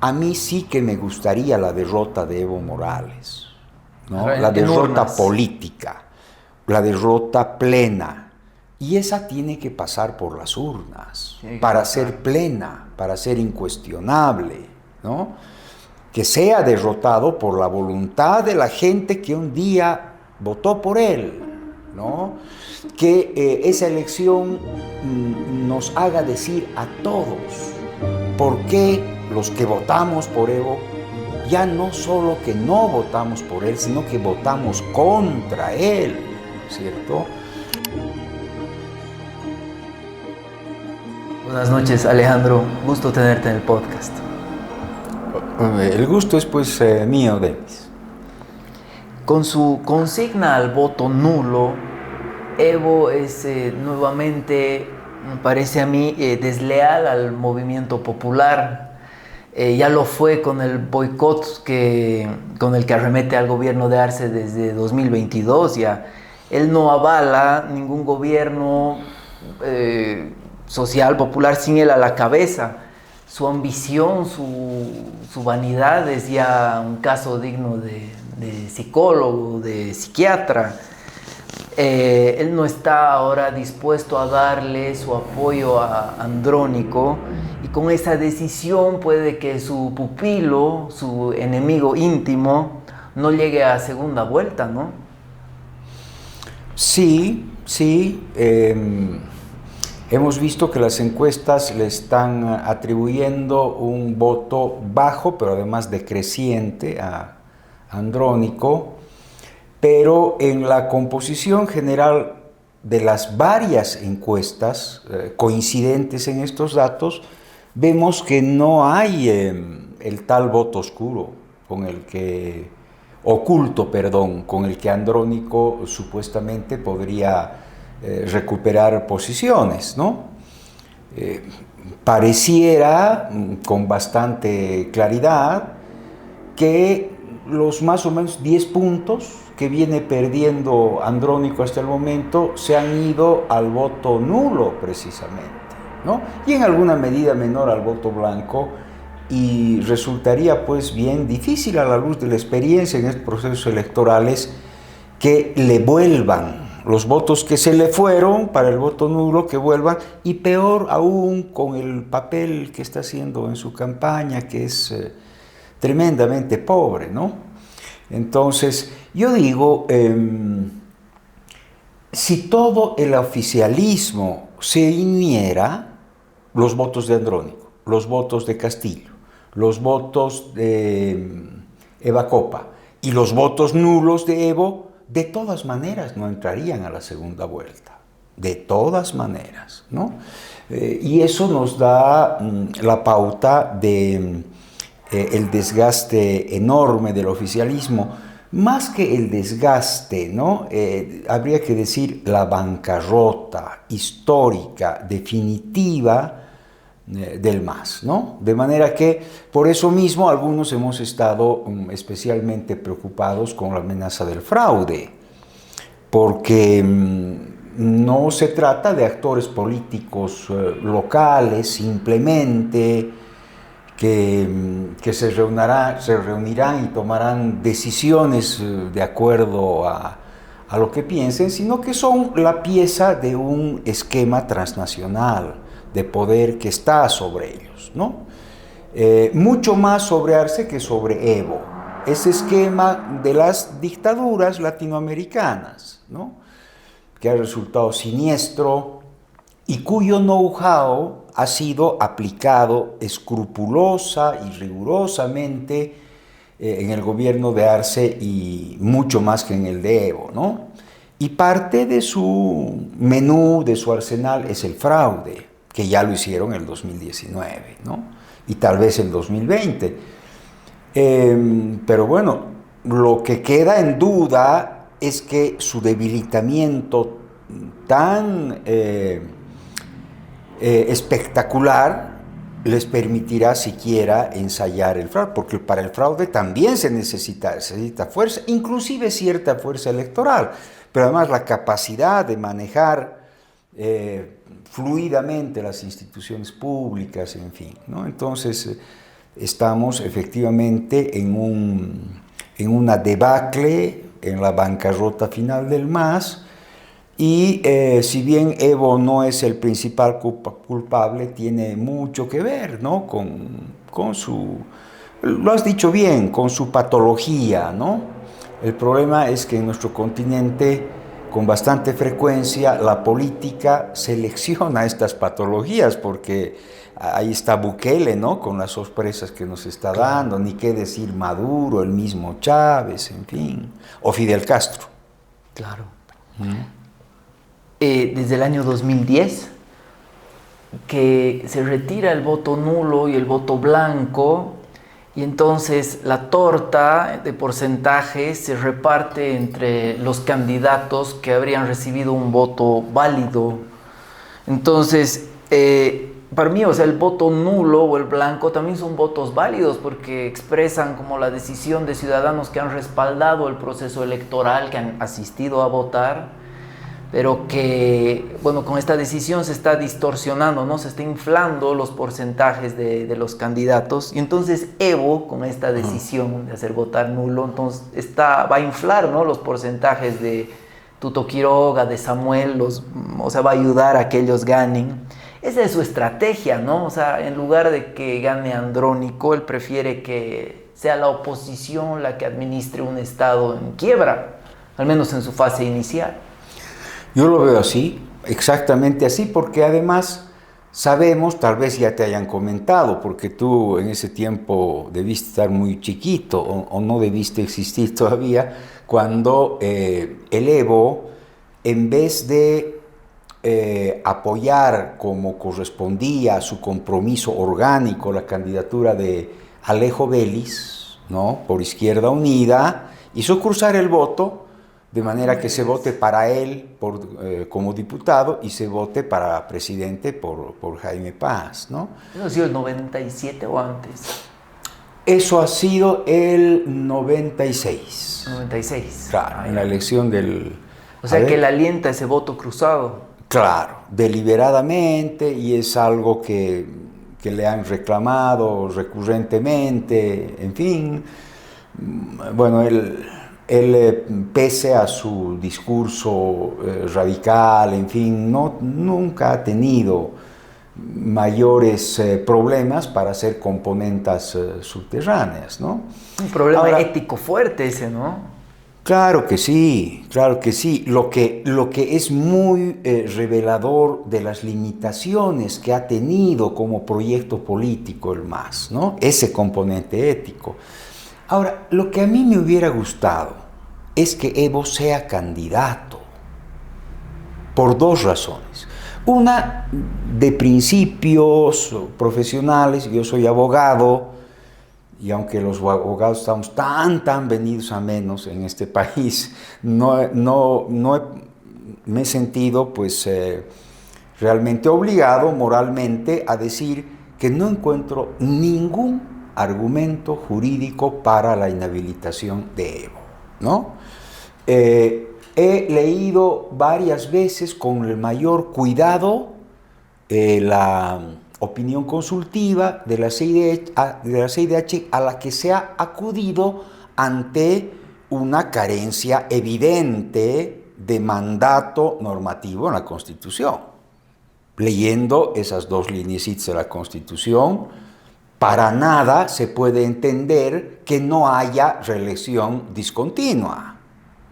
a mí sí que me gustaría la derrota de Evo Morales, ¿no? Claro, La en derrota urnas. política, la derrota plena. Y esa tiene que pasar por las urnas Tiene que para pasar. ser plena, para ser incuestionable, ¿no? Que sea derrotado por la voluntad de la gente que un día votó por él, ¿no? Que esa elección nos haga decir a todos por qué los que votamos por Evo ya no solo que no votamos por él, sino que votamos contra él, ¿cierto? Buenas noches, Alejandro. Gusto tenerte en el podcast. El gusto es pues mío, Denis. Con su consigna al voto nulo, Evo es nuevamente, me parece a mí, desleal al movimiento popular. Ya lo fue con el boicot con el que arremete al gobierno de Arce desde 2022. Ya. Él no avala ningún gobierno social, popular, sin él a la cabeza. Su ambición, su vanidad es ya un caso digno de psicólogo, de psiquiatra. Él no está ahora dispuesto a darle su apoyo a Andrónico, y con esa decisión puede que su pupilo, su enemigo íntimo, no llegue a segunda vuelta, ¿no? Sí, sí. Hemos visto que las encuestas le están atribuyendo un voto bajo, pero además decreciente a Andrónico, pero en la composición general de las varias encuestas coincidentes en estos datos, vemos que no hay el tal voto oscuro con el que oculto, perdón, con el que Andrónico supuestamente podría recuperar posiciones, ¿no? Pareciera con bastante claridad que los más o menos 10 puntos que viene perdiendo Andrónico hasta el momento se han ido al voto nulo precisamente, ¿no? Y en alguna medida menor al voto blanco, y resultaría pues bien difícil a la luz de la experiencia en estos procesos electorales que le vuelvan los votos que se le fueron para el voto nulo, que vuelvan, y peor aún con el papel que está haciendo en su campaña, que es tremendamente pobre, ¿no? Entonces, yo digo, si todo el oficialismo se uniera, los votos de Andrónico, los votos de Castillo, los votos de Eva Copa y los votos nulos de Evo, de todas maneras no entrarían a la segunda vuelta, de todas maneras, ¿no? Y eso nos da la pauta de el desgaste enorme del oficialismo, más que el desgaste, ¿no? Habría que decir la bancarrota histórica, definitiva del MAS, ¿no? De manera que, por eso mismo, algunos hemos estado especialmente preocupados con la amenaza del fraude, porque no se trata de actores políticos locales simplemente que se reunirán y tomarán decisiones de acuerdo a lo que piensen, sino que son la pieza de un esquema transnacional de poder que está sobre ellos, ¿no? Mucho más sobre Arce que sobre Evo. Ese esquema de las dictaduras latinoamericanas, ¿no? Que ha resultado siniestro y cuyo know-how ha sido aplicado escrupulosa y rigurosamente en el gobierno de Arce y mucho más que en el de Evo, ¿no? Y parte de su menú, de su arsenal, es el fraude, que ya lo hicieron en el 2019, ¿no? Y tal vez el 2020. Pero bueno, lo que queda en duda es que su debilitamiento tan espectacular les permitirá siquiera ensayar el fraude, porque para el fraude también se necesita fuerza, inclusive cierta fuerza electoral, pero además la capacidad de manejar fluidamente las instituciones públicas, en fin, ¿no? Entonces, estamos efectivamente en una debacle, en la bancarrota final del MAS, y si bien Evo no es el principal culpable, tiene mucho que ver, ¿no? con su, lo has dicho bien, con su patología, ¿no? El problema es que en nuestro continente, con bastante frecuencia, la política selecciona estas patologías, porque ahí está Bukele, ¿no? Con las sorpresas que nos está dando, ni qué decir Maduro, el mismo Chávez, en fin, o Fidel Castro. Claro. Desde el año 2010, que se retira el voto nulo y el voto blanco, y entonces la torta de porcentajes se reparte entre los candidatos que habrían recibido un voto válido. Entonces, para mí, o sea, el voto nulo o el blanco también son votos válidos, porque expresan como la decisión de ciudadanos que han respaldado el proceso electoral, que han asistido a votar, pero que, bueno, con esta decisión se está distorsionando, ¿no? Se está inflando los porcentajes de los candidatos, y entonces Evo, con esta decisión de hacer votar nulo, entonces va a inflar, ¿no?, los porcentajes de Tuto Quiroga, de Samuel, o sea, va a ayudar a que ellos ganen. Esa es su estrategia, ¿no? O sea, en lugar de que gane Andrónico, él prefiere que sea la oposición la que administre un estado en quiebra, al menos en su fase inicial. Yo lo veo así, exactamente así, porque además sabemos, tal vez ya te hayan comentado, porque tú en ese tiempo debiste estar muy chiquito o no debiste existir todavía, cuando el Evo, en vez de apoyar como correspondía a su compromiso orgánico la candidatura de Alejo Vélez, ¿no?, por Izquierda Unida, hizo cruzar el voto, de manera que se vote para él como diputado y se vote para presidente por Jaime Paz, ¿no? ¿Eso ha sido el 97 o antes? Eso ha sido el 96. 96. Claro, en la elección del... O sea, que él alienta ese voto cruzado. Claro, deliberadamente, y es algo que le han reclamado recurrentemente, en fin. Bueno, él pese a su discurso radical, en fin, nunca ha tenido mayores problemas para hacer componendas subterráneas, ¿no? Un problema ético fuerte ese, ¿no? Claro que sí, claro que sí. Lo que es muy revelador de las limitaciones que ha tenido como proyecto político el MAS, ¿no? Ese componente ético. Ahora, lo que a mí me hubiera gustado es que Evo sea candidato, por dos razones. Una, de principios profesionales. Yo soy abogado, y aunque los abogados estamos tan venidos a menos en este país, no me he sentido pues realmente obligado moralmente a decir que no encuentro ningún argumento jurídico para la inhabilitación de Evo, ¿no? He leído varias veces con el mayor cuidado la opinión consultiva de la CIDH a la que se ha acudido ante una carencia evidente de mandato normativo en la Constitución. Leyendo esas dos lineecitas de la Constitución, para nada se puede entender que no haya reelección discontinua,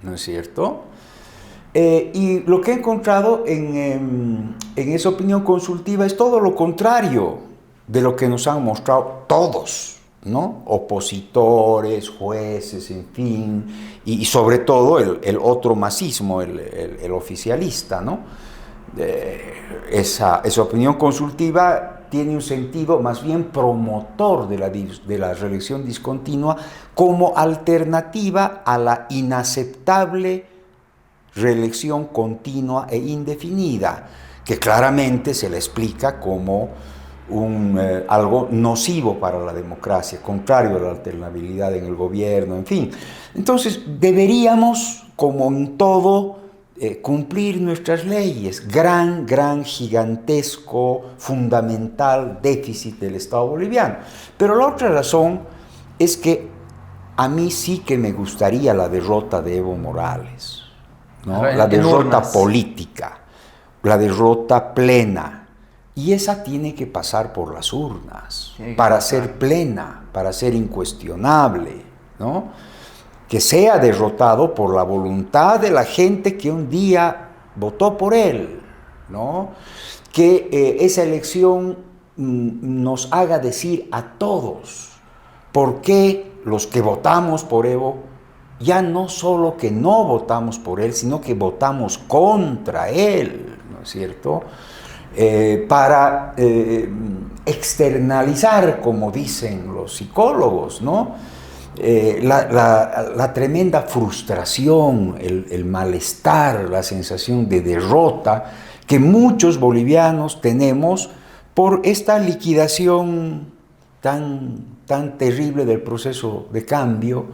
¿no es cierto? Y lo que he encontrado en esa opinión consultiva es todo lo contrario de lo que nos han mostrado todos, ¿no? Opositores, jueces, en fin, y sobre todo el otro masismo, el oficialista, ¿no? Esa opinión consultiva tiene un sentido más bien promotor de la reelección discontinua como alternativa a la inaceptable reelección continua e indefinida, que claramente se le explica como algo nocivo para la democracia, contrario a la alternabilidad en el gobierno, en fin. Entonces, deberíamos, como en todo, cumplir nuestras leyes. Gran, gigantesco, fundamental déficit del Estado boliviano. Pero la otra razón es que a mí sí que me gustaría la derrota de Evo Morales, ¿no? La derrota política, la derrota plena. Y esa tiene que pasar por las urnas, para ser plena, para ser incuestionable, ¿no? Que sea derrotado por la voluntad de la gente que un día votó por él, ¿no? Que esa elección nos haga decir a todos por qué los que votamos por Evo, ya no solo que no votamos por él, sino que votamos contra él, ¿no es cierto? Para externalizar, como dicen los psicólogos, ¿no? La tremenda frustración, el malestar, la sensación de derrota que muchos bolivianos tenemos por esta liquidación tan terrible del proceso de cambio,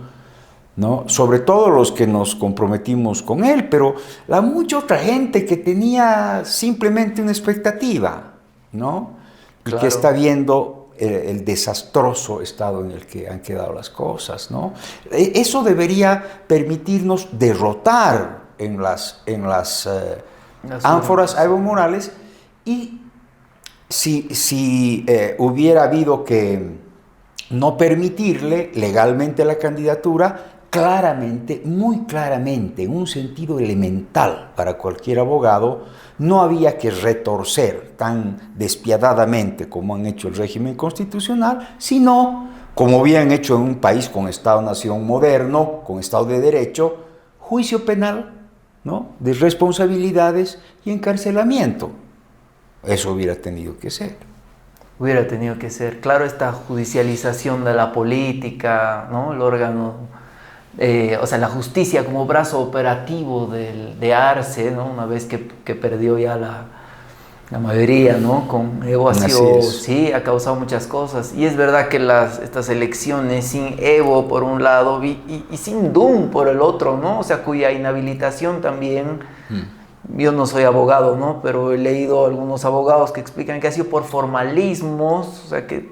¿no? Sobre todo los que nos comprometimos con él, pero la mucha otra gente que tenía simplemente una expectativa, ¿no? Claro. Y que está viendo el desastroso estado en el que han quedado las cosas, ¿no? Eso debería permitirnos derrotar en las ánforas a Evo Morales, y si hubiera habido que no permitirle legalmente la candidatura, claramente, muy claramente, en un sentido elemental para cualquier abogado, no había que retorcer tan despiadadamente como han hecho el régimen constitucional, sino, como habían hecho en un país con Estado-nación moderno, con Estado de Derecho, juicio penal, ¿no? De responsabilidades y encarcelamiento. Eso hubiera tenido que ser. Hubiera tenido que ser. Claro, esta judicialización de la política, ¿no? El órgano, o sea, la justicia como brazo operativo de Arce, ¿no? Una vez que perdió ya la mayoría, ¿no? Con Evo sí, ha causado muchas cosas. Y es verdad que estas elecciones sin Evo por un lado y sin DUM por el otro, ¿no? O sea, cuya inhabilitación también... Yo no soy abogado, ¿no? Pero he leído algunos abogados que explican que ha sido por formalismos, o sea que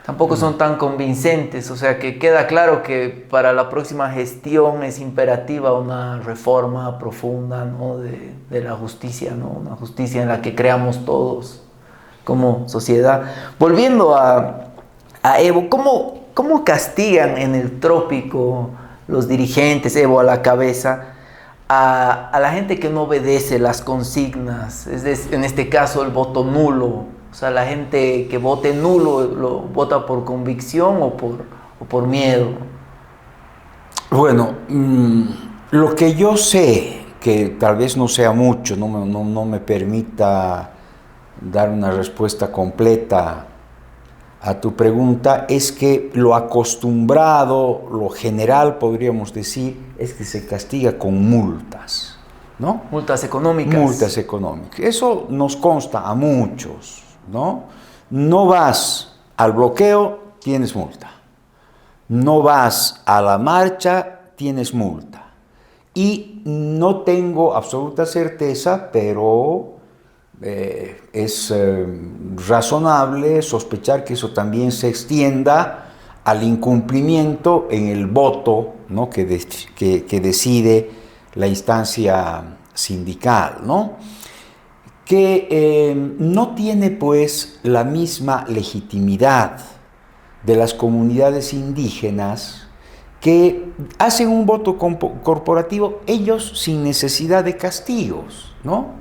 tampoco son tan convincentes, o sea que queda claro que para la próxima gestión es imperativa una reforma profunda, ¿no? de la justicia, ¿no? Una justicia en la que creamos todos como sociedad. Volviendo a Evo, ¿cómo castigan en el trópico los dirigentes, Evo a la cabeza, a la gente que no obedece las consignas? En este caso el voto nulo, o sea, la gente que vote nulo lo vota por convicción o por miedo. Bueno, lo que yo sé, que tal vez no sea mucho, no me permita dar una respuesta completa a tu pregunta, es que lo acostumbrado, lo general podríamos decir, es que se castiga con multas, ¿no? Multas económicas. Multas económicas. Eso nos consta a muchos, ¿no? No vas al bloqueo, tienes multa. No vas a la marcha, tienes multa. Y no tengo absoluta certeza, pero es razonable sospechar que eso también se extienda al incumplimiento en el voto, ¿no? que decide la instancia sindical, ¿no? Que no tiene pues la misma legitimidad de las comunidades indígenas que hacen un voto corporativo ellos sin necesidad de castigos, ¿no?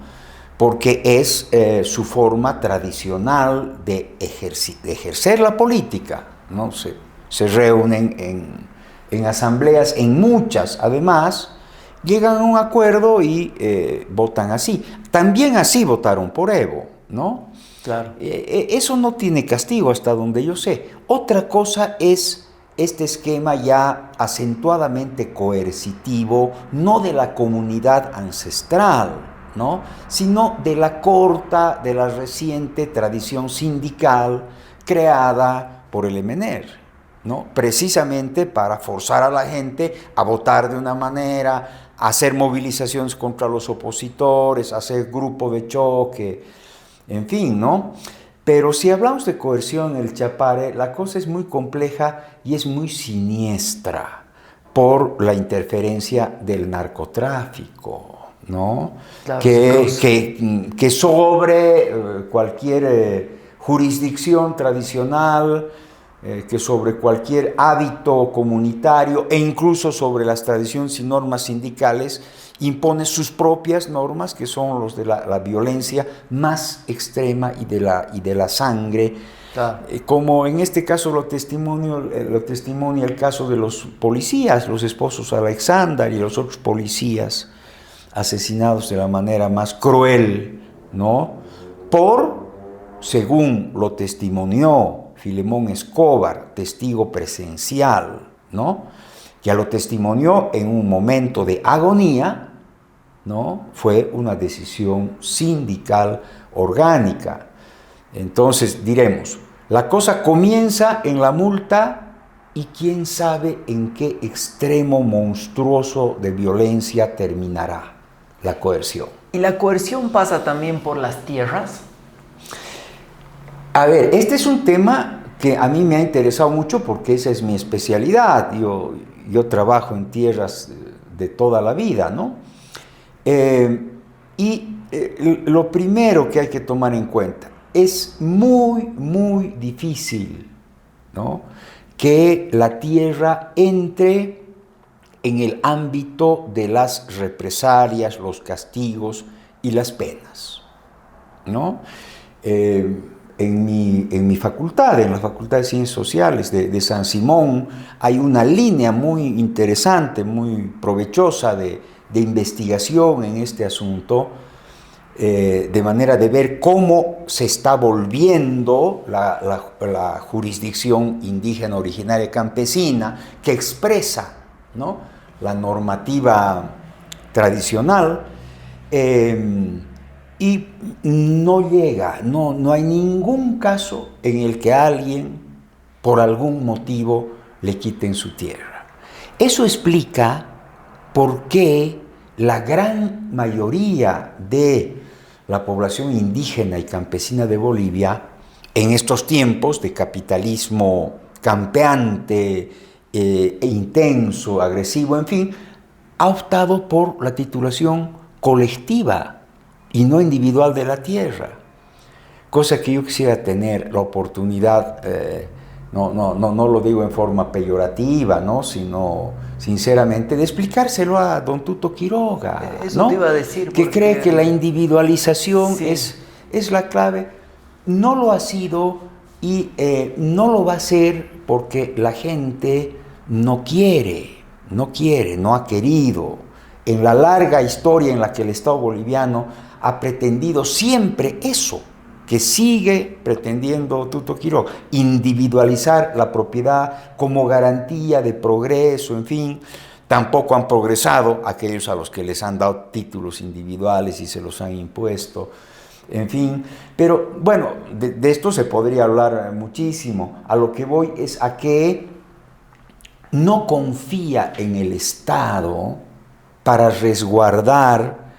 Porque es su forma tradicional de ejercer la política, ¿no? Se reúnen en asambleas, en muchas además, llegan a un acuerdo y votan así. También así votaron por Evo, ¿no? Claro. Eso no tiene castigo hasta donde yo sé. Otra cosa es este esquema ya acentuadamente coercitivo, no de la comunidad ancestral, ¿no? Sino de de la reciente tradición sindical creada por el MNR, ¿no? Precisamente para forzar a la gente a votar de una manera, a hacer movilizaciones contra los opositores, hacer grupo de choque, en fin, ¿no? Pero si hablamos de coerción en el Chapare, la cosa es muy compleja y es muy siniestra por la interferencia del narcotráfico, ¿no? Claro, Que sobre cualquier jurisdicción tradicional, que sobre cualquier hábito comunitario e incluso sobre las tradiciones y normas sindicales, impone sus propias normas, que son los de la violencia más extrema y de la sangre, claro. como en este caso lo testimonia el caso de los policías, los esposos Alexander y los otros policías asesinados de la manera más cruel, ¿no? Según lo testimonió Filemón Escobar, testigo presencial, ¿no? Ya lo testimonió en un momento de agonía, ¿no? Fue una decisión sindical orgánica. Entonces diremos, la cosa comienza en la multa y quién sabe en qué extremo monstruoso de violencia terminará la coerción. ¿Y la coerción pasa también por las tierras? A ver, este es un tema que a mí me ha interesado mucho porque esa es mi especialidad. Yo trabajo en tierras de toda la vida, ¿no? Lo primero que hay que tomar en cuenta, es muy, muy difícil, ¿no?, que la tierra entre en el ámbito de las represalias, los castigos y las penas, ¿no? En mi facultad, en la Facultad de Ciencias Sociales de San Simón, hay una línea muy interesante, muy provechosa de investigación en este asunto, de manera de ver cómo se está volviendo la jurisdicción indígena originaria campesina, que expresa, ¿no?, la normativa tradicional, y no llega, no hay ningún caso en el que a alguien, por algún motivo, le quiten su tierra. Eso explica por qué la gran mayoría de la población indígena y campesina de Bolivia, en estos tiempos de capitalismo campeante, intenso, agresivo, en fin, ha optado por la titulación colectiva y no individual de la tierra, cosa que yo quisiera tener la oportunidad, no lo digo en forma peyorativa, ¿no?, sino sinceramente de explicárselo a don Tuto Quiroga, eso, ¿no?, te iba a decir, que cree que la individualización, sí, es la clave. No lo ha sido y no lo va a ser porque la gente no ha querido. En la larga historia en la que el Estado boliviano ha pretendido siempre eso, que sigue pretendiendo Tuto Quiroga, individualizar la propiedad como garantía de progreso, en fin. Tampoco han progresado aquellos a los que les han dado títulos individuales y se los han impuesto, en fin. Pero bueno, de esto se podría hablar muchísimo. A lo que voy es a que no confía en el Estado para resguardar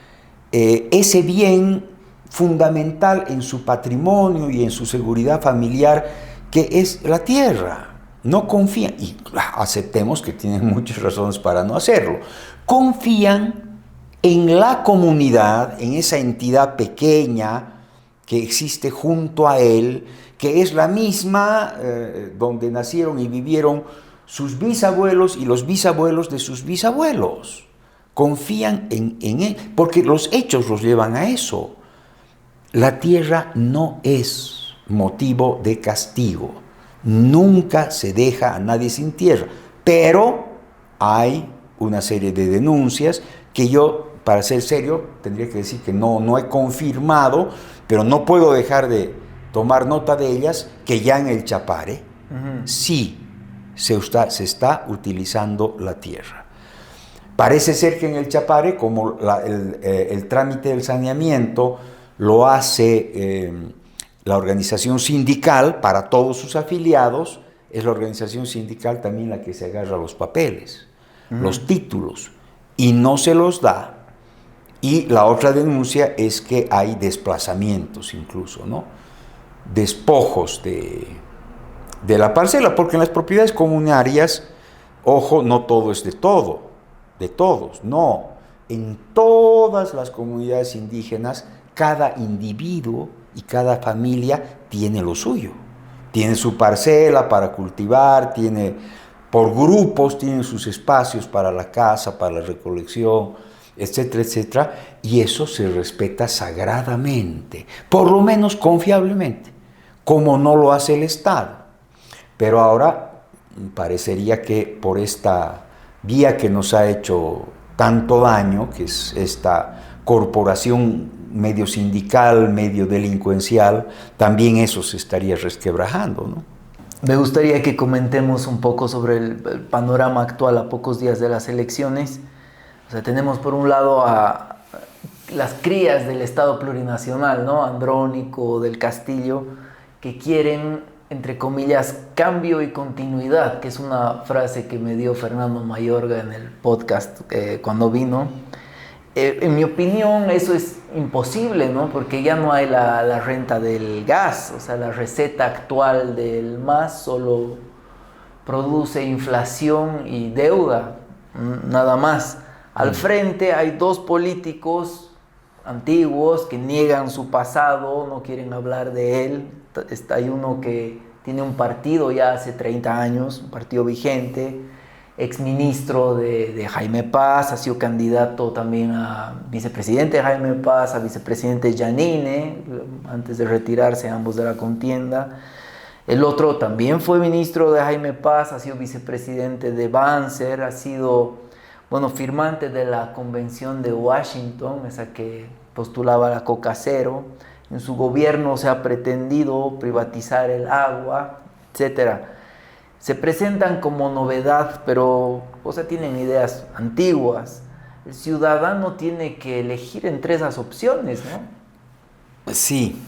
ese bien fundamental en su patrimonio y en su seguridad familiar, que es la tierra. No confían, y aceptemos que tienen muchas razones para no hacerlo. Confían en la comunidad, en esa entidad pequeña que existe junto a él, que es la misma donde nacieron y vivieron sus bisabuelos y los bisabuelos de sus bisabuelos. Confían en él, porque los hechos los llevan a eso. La tierra no es motivo de castigo. Nunca se deja a nadie sin tierra. Pero hay una serie de denuncias que yo, para ser serio, tendría que decir que no he confirmado, pero no puedo dejar de tomar nota de ellas, que ya en el Chapare sí se está utilizando la tierra. Parece ser que en el Chapare, como el trámite del saneamiento lo hace la organización sindical para todos sus afiliados, es la organización sindical también la que se agarra los papeles, los títulos, y no se los da. Y la otra denuncia es que hay desplazamientos incluso, ¿no? Despojos de la parcela, porque en las propiedades comunarias, ojo, no todo es de todos, no. En todas las comunidades indígenas, cada individuo y cada familia tiene lo suyo. Tiene su parcela para cultivar, por grupos, tienen sus espacios para la caza, para la recolección, etcétera, etcétera, y eso se respeta sagradamente, por lo menos confiablemente, como no lo hace el Estado. Pero ahora parecería que por esta vía que nos ha hecho tanto daño, que es esta corporación medio sindical, medio delincuencial, también eso se estaría resquebrajando, ¿no? Me gustaría que comentemos un poco sobre el panorama actual a pocos días de las elecciones. O sea, tenemos por un lado a las crías del Estado plurinacional, ¿no? Andrónico, del Castillo, que quieren, entre comillas, cambio y continuidad, que es una frase que me dio Fernando Mayorga en el podcast cuando vino. En mi opinión, eso es imposible, ¿no? Porque ya no hay la renta del gas, o sea, la receta actual del MAS solo produce inflación y deuda, nada más. Al frente hay dos políticos antiguos que niegan su pasado, no quieren hablar de él. Hay uno que tiene un partido ya hace 30 años, un partido vigente, exministro de Jaime Paz, ha sido candidato también a vicepresidente de Jaime Paz, a vicepresidente Janine, antes de retirarse ambos de la contienda. El otro también fue ministro de Jaime Paz, ha sido vicepresidente de Banzer, ha sido, bueno, firmante de la Convención de Washington, esa que postulaba la Coca Cero. En su gobierno se ha pretendido privatizar el agua, etcétera. Se presentan como novedad, pero, o sea, tienen ideas antiguas. El ciudadano tiene que elegir entre esas opciones, ¿no? Sí.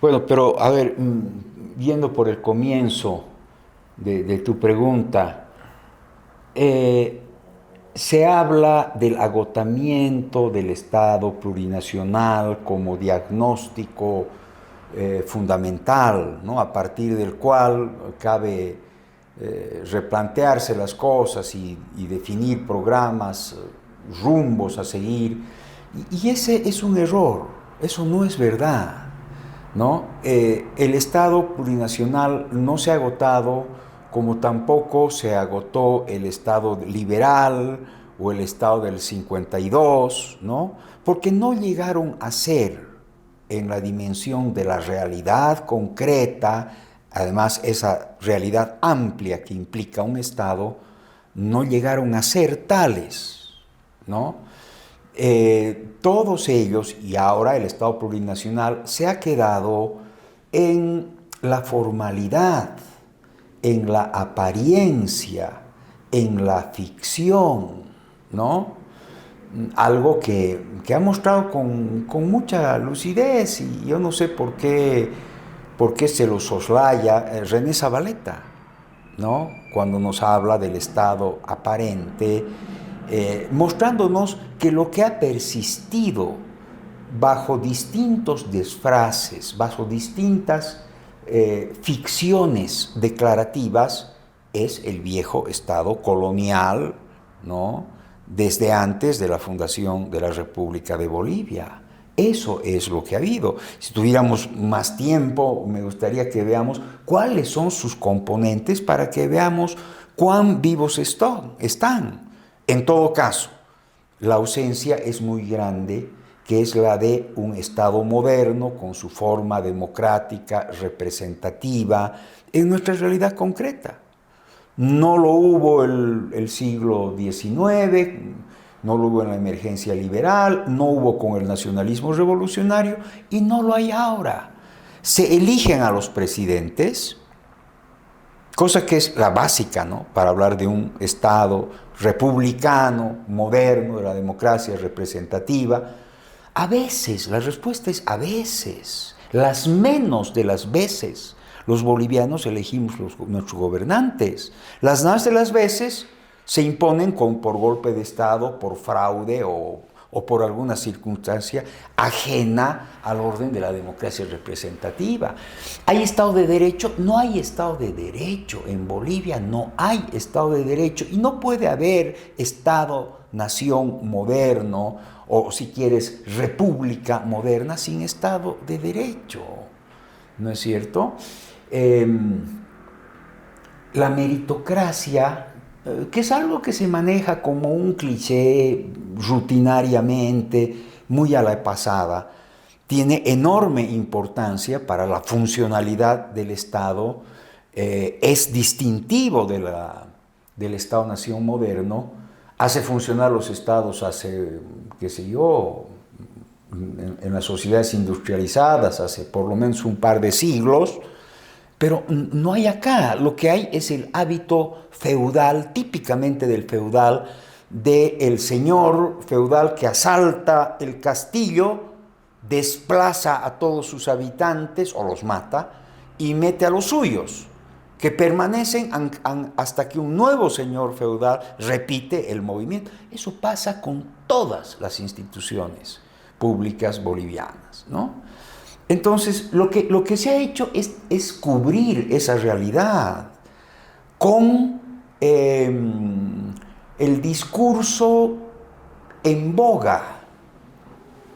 Bueno, pero a ver, viendo por el comienzo de tu pregunta, se habla del agotamiento del Estado plurinacional como diagnóstico fundamental, ¿no? A partir del cual cabe replantearse las cosas y definir programas, rumbos a seguir. Y ese es un error, eso no es verdad, ¿no? El Estado plurinacional no se ha agotado, como tampoco se agotó el Estado liberal o el Estado del 52, ¿no? Porque no llegaron a ser, en la dimensión de la realidad concreta, además esa realidad amplia que implica un Estado, no llegaron a ser tales, ¿no? Todos ellos, y ahora el Estado plurinacional, se ha quedado en la formalidad, en la apariencia, en la ficción, ¿no? Algo que ha mostrado con mucha lucidez, y yo no sé por qué se lo soslaya René Zavaleta, ¿no? Cuando nos habla del Estado aparente, mostrándonos que lo que ha persistido bajo distintos disfraces, bajo distintas ficciones declarativas, es el viejo Estado colonial, ¿no? Desde antes de la fundación de la República de Bolivia. Eso es lo que ha habido. Si tuviéramos más tiempo, me gustaría que veamos cuáles son sus componentes para que veamos cuán vivos están. En todo caso, la ausencia es muy grande, que es la de un Estado moderno con su forma democrática, representativa, en nuestra realidad concreta. No lo hubo el siglo XIX, no lo hubo en la emergencia liberal, no hubo con el nacionalismo revolucionario y no lo hay ahora. Se eligen a los presidentes, cosa que es la básica, ¿no? Para hablar de un Estado republicano, moderno, de la democracia representativa. A veces, la respuesta es a veces, las menos de las veces. Los bolivianos elegimos nuestros gobernantes. Las más de las veces se imponen por golpe de Estado, por fraude o por alguna circunstancia ajena al orden de la democracia representativa. ¿Hay Estado de Derecho? No hay Estado de Derecho. En Bolivia no hay Estado de Derecho y no puede haber Estado-nación moderno o, si quieres, república moderna sin Estado de Derecho. ¿No es cierto? La meritocracia, que es algo que se maneja como un cliché rutinariamente, muy a la pasada, tiene enorme importancia para la funcionalidad del Estado, es distintivo del Estado-nación moderno, hace funcionar los Estados hace, qué sé yo, en las sociedades industrializadas, hace por lo menos un par de siglos, pero no hay acá. Lo que hay es el hábito feudal, típicamente del feudal, del señor feudal que asalta el castillo, desplaza a todos sus habitantes o los mata y mete a los suyos, que permanecen hasta que un nuevo señor feudal repite el movimiento. Eso pasa con todas las instituciones públicas bolivianas, ¿no? Entonces, lo que se ha hecho es cubrir esa realidad con el discurso en boga.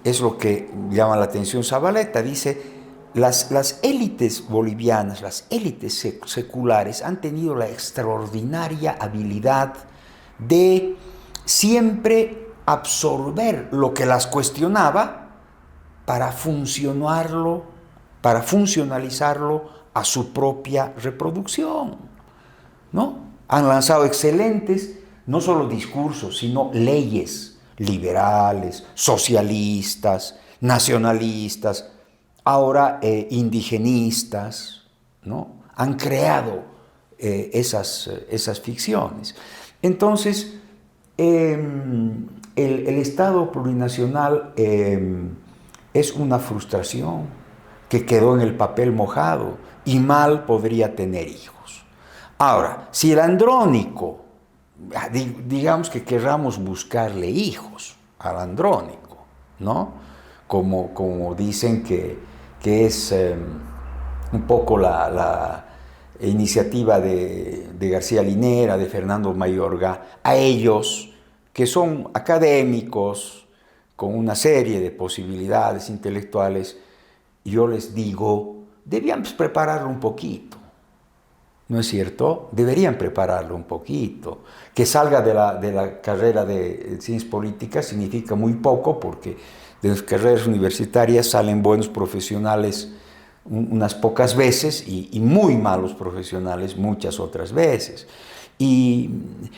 Es lo que llama la atención Zabaleta. Dice, las élites bolivianas, las élites seculares han tenido la extraordinaria habilidad de siempre absorber lo que las cuestionaba para funcionalizarlo a su propia reproducción, ¿no? Han lanzado excelentes, no solo discursos, sino leyes liberales, socialistas, nacionalistas, ahora indigenistas, ¿no? Han creado esas ficciones. Entonces, el Estado plurinacional es una frustración que quedó en el papel mojado y mal podría tener hijos. Ahora, si el andrónico, digamos que querramos buscarle hijos al andrónico, ¿no? Como dicen que es un poco la iniciativa de García Linera, de Fernando Mayorga, a ellos que son académicos, con una serie de posibilidades intelectuales, yo les digo, debíamos prepararlo un poquito, ¿no es cierto? Deberían prepararlo un poquito. Que salga de la carrera de ciencias políticas significa muy poco, porque de las carreras universitarias salen buenos profesionales unas pocas veces y muy malos profesionales muchas otras veces. Y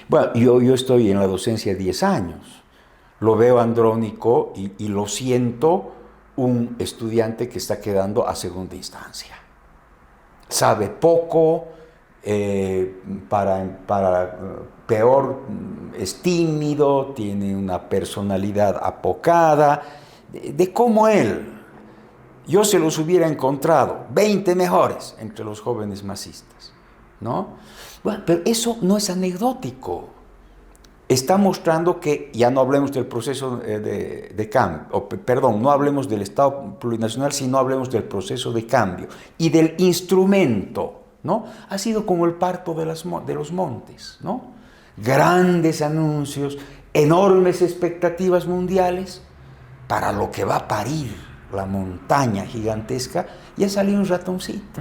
bueno, yo estoy en la docencia 10 años. Lo veo andrónico y lo siento un estudiante que está quedando a segunda instancia. Sabe poco, peor es tímido, tiene una personalidad apocada, de cómo él. Yo se los hubiera encontrado 20 mejores entre los jóvenes masistas, ¿no? Bueno, pero eso no es anecdótico. Está mostrando que, ya no hablemos del proceso de cambio, perdón, no hablemos del Estado plurinacional, sino hablemos del proceso de cambio y del instrumento, ¿no? Ha sido como el parto de los montes, ¿no? Grandes anuncios, enormes expectativas mundiales para lo que va a parir la montaña gigantesca, ya salió un ratoncito,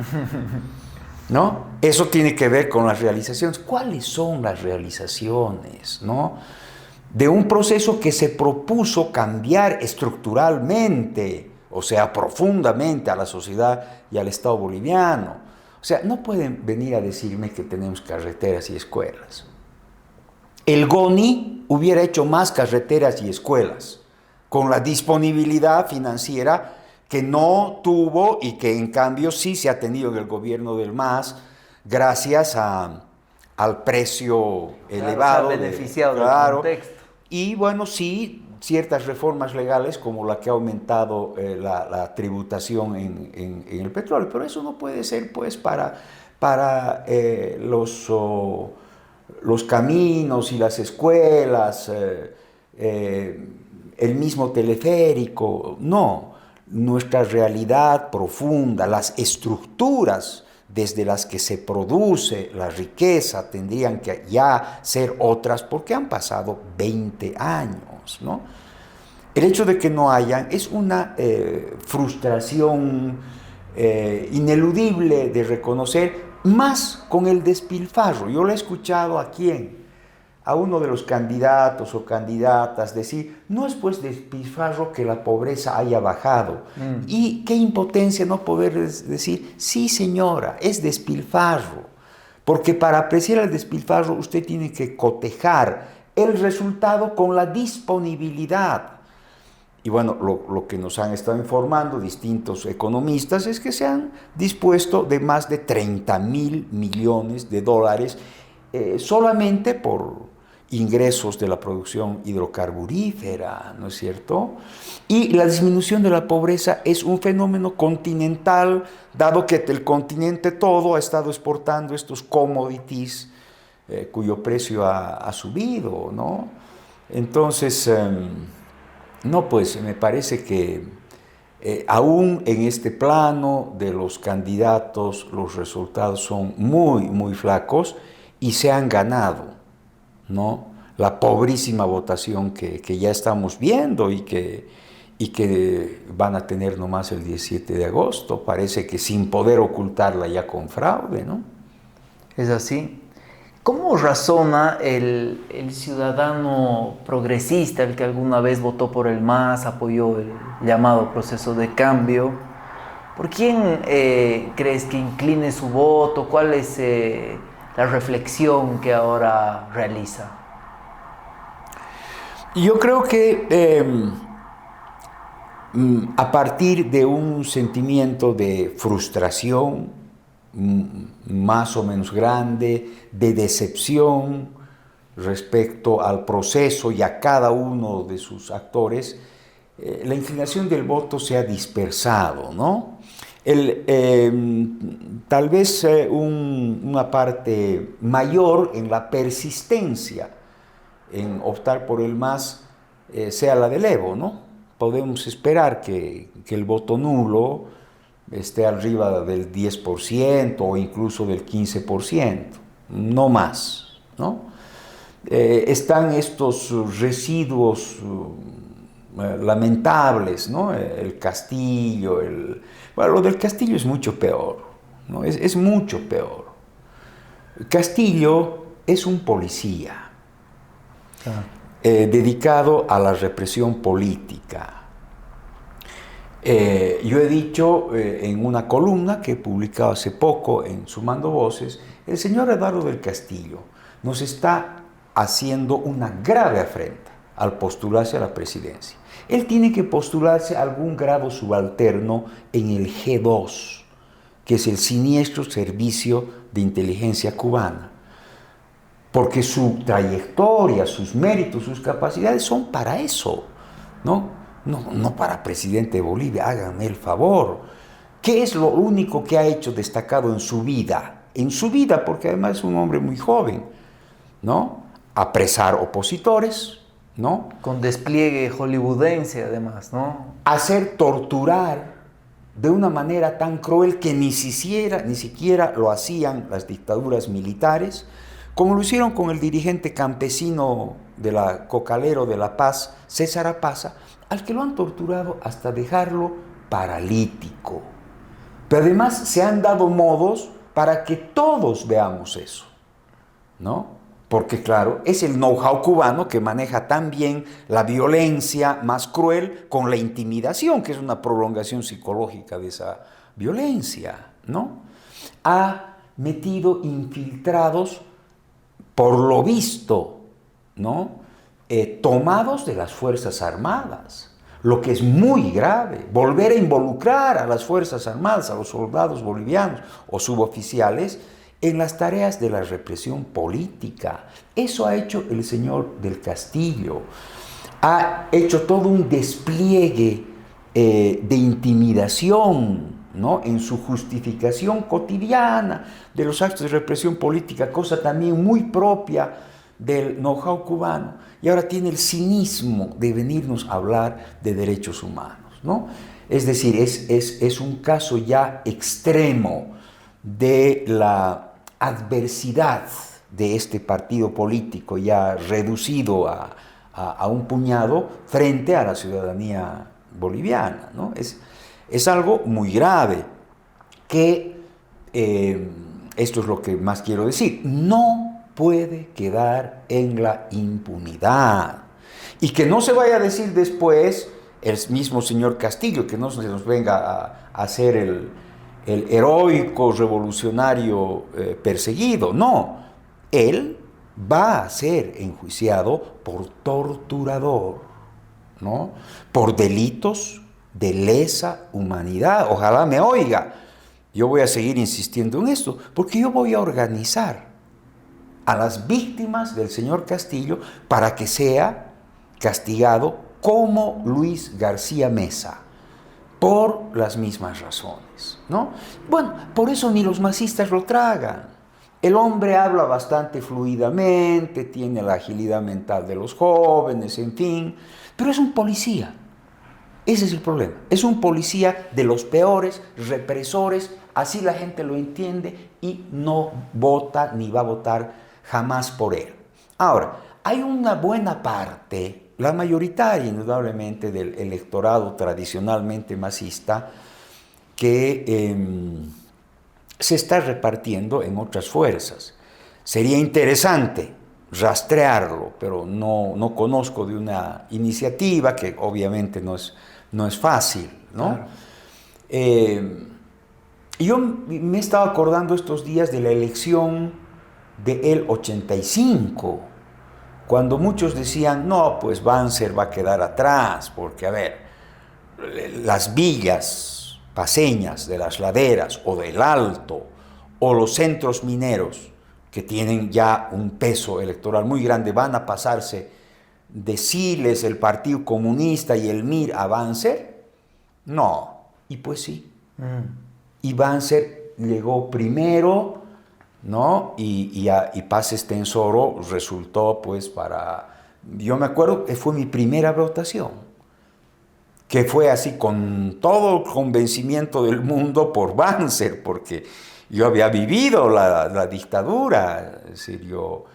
¿no? Eso tiene que ver con las realizaciones. ¿Cuáles son las realizaciones, no? De un proceso que se propuso cambiar estructuralmente, o sea, profundamente a la sociedad y al Estado boliviano. O sea, no pueden venir a decirme que tenemos carreteras y escuelas. El GONI hubiera hecho más carreteras y escuelas, con la disponibilidad financiera que no tuvo y que en cambio sí se ha tenido en el gobierno del MAS, gracias al precio elevado. Se ha beneficiado del contexto. Y bueno, sí, ciertas reformas legales como la que ha aumentado la tributación en el petróleo, pero eso no puede ser pues para los caminos y las escuelas, el mismo teleférico, no. Nuestra realidad profunda, las estructuras desde las que se produce la riqueza tendrían que ya ser otras porque han pasado 20 años, ¿no? El hecho de que no hayan es una frustración ineludible de reconocer, más con el despilfarro. Yo lo he escuchado a quién, a uno de los candidatos o candidatas decir, no es pues despilfarro que la pobreza haya bajado. Y qué impotencia no poder decir, sí señora, es despilfarro. Porque para apreciar el despilfarro usted tiene que cotejar el resultado con la disponibilidad. Y bueno, lo que nos han estado informando distintos economistas es que se han dispuesto de más de 30.000 millones de dólares solamente por ingresos de la producción hidrocarburífera, ¿no es cierto? Y la disminución de la pobreza es un fenómeno continental, dado que el continente todo ha estado exportando estos commodities cuyo precio ha subido, ¿no? Entonces, no, pues me parece que aún en este plano de los candidatos los resultados son muy, muy flacos y se han ganado, ¿no? La pobrísima votación que ya estamos viendo y que van a tener nomás el 17 de agosto, parece que sin poder ocultarla ya con fraude, ¿no? Es así. ¿Cómo razona el ciudadano progresista, el que alguna vez votó por el MAS, apoyó el llamado proceso de cambio? ¿Por quién crees que incline su voto? ¿Cuál es la reflexión que ahora realiza? Yo creo que a partir de un sentimiento de frustración más o menos grande, de decepción respecto al proceso y a cada uno de sus actores, la inclinación del voto se ha dispersado, ¿no? Tal vez una parte mayor en la persistencia en optar por el MAS sea la del Evo, ¿no? Podemos esperar que el voto nulo esté arriba del 10% o incluso del 15%, no más, ¿no? Están estos residuos lamentables, ¿no? El Castillo, bueno, lo del Castillo es mucho peor, ¿no? Es mucho peor. Castillo es un policía dedicado a la represión política. Yo he dicho en una columna que he publicado hace poco en Sumando Voces, el señor Eduardo del Castillo nos está haciendo una grave afrenta al postularse a la presidencia. Él tiene que postularse a algún grado subalterno en el G2, que es el siniestro servicio de inteligencia cubana, porque su trayectoria, sus méritos, sus capacidades son para eso, ¿no? No para presidente de Bolivia, háganme el favor. ¿Qué es lo único que ha hecho destacado en su vida? En su vida, porque además es un hombre muy joven, ¿no? Apresar opositores, ¿no? Con despliegue hollywoodense además, ¿no? Hacer torturar de una manera tan cruel que ni siquiera lo hacían las dictaduras militares, como lo hicieron con el dirigente campesino de la Cocalero de La Paz, César Apaza, al que lo han torturado hasta dejarlo paralítico. Pero además se han dado modos para que todos veamos eso, ¿no? Porque claro, es el know-how cubano que maneja tan bien la violencia más cruel con la intimidación, que es una prolongación psicológica de esa violencia, ¿no? Ha metido infiltrados, por lo visto, ¿no? Tomados de las Fuerzas Armadas, lo que es muy grave, volver a involucrar a las Fuerzas Armadas, a los soldados bolivianos o suboficiales, en las tareas de la represión política. Eso ha hecho el señor del Castillo. ha hecho todo un despliegue de intimidación, ¿no?, en su justificación cotidiana de los actos de represión política, cosa también muy propia del know-how cubano. Y ahora tiene el cinismo de venirnos a hablar de derechos humanos, ¿no? Es decir, es un caso ya extremo de la adversidad de este partido político ya reducido a un puñado frente a la ciudadanía boliviana, ¿no? Es algo muy grave que, esto es lo que más quiero decir, no puede quedar en la impunidad. Y que no se vaya a decir después el mismo señor Castillo, que no se nos venga a hacer el heroico revolucionario perseguido. No, él va a ser enjuiciado por torturador, ¿no?, por delitos de lesa humanidad. Ojalá me oiga. Yo voy a seguir insistiendo en esto, porque yo voy a organizar a las víctimas del señor Castillo para que sea castigado como Luis García Meza, por las mismas razones, ¿no? Bueno, por eso ni los masistas lo tragan. El hombre habla bastante fluidamente, tiene la agilidad mental de los jóvenes, en fin, pero es un policía. Ese es el problema. Es un policía de los peores represores, así la gente lo entiende y no vota ni va a votar jamás por él. Ahora, hay una buena parte, la mayoritaria indudablemente del electorado tradicionalmente masista, que se está repartiendo en otras fuerzas. Sería interesante rastrearlo, pero no conozco de una iniciativa que obviamente no es fácil, ¿no? Claro. Yo me he estado acordando estos días de la elección del 85, cuando muchos decían, no, pues Banzer va a quedar atrás, porque, a ver, las villas paceñas de las laderas o del Alto, o los centros mineros, que tienen ya un peso electoral muy grande, van a pasarse de Siles, el Partido Comunista y el MIR a Banzer. No, y pues sí. Y Banzer llegó primero, ¿no? Y Paz Estenssoro resultó, pues, yo me acuerdo que fue mi primera votación, que fue así con todo el convencimiento del mundo por Banzer, porque yo había vivido la dictadura, es decir, yo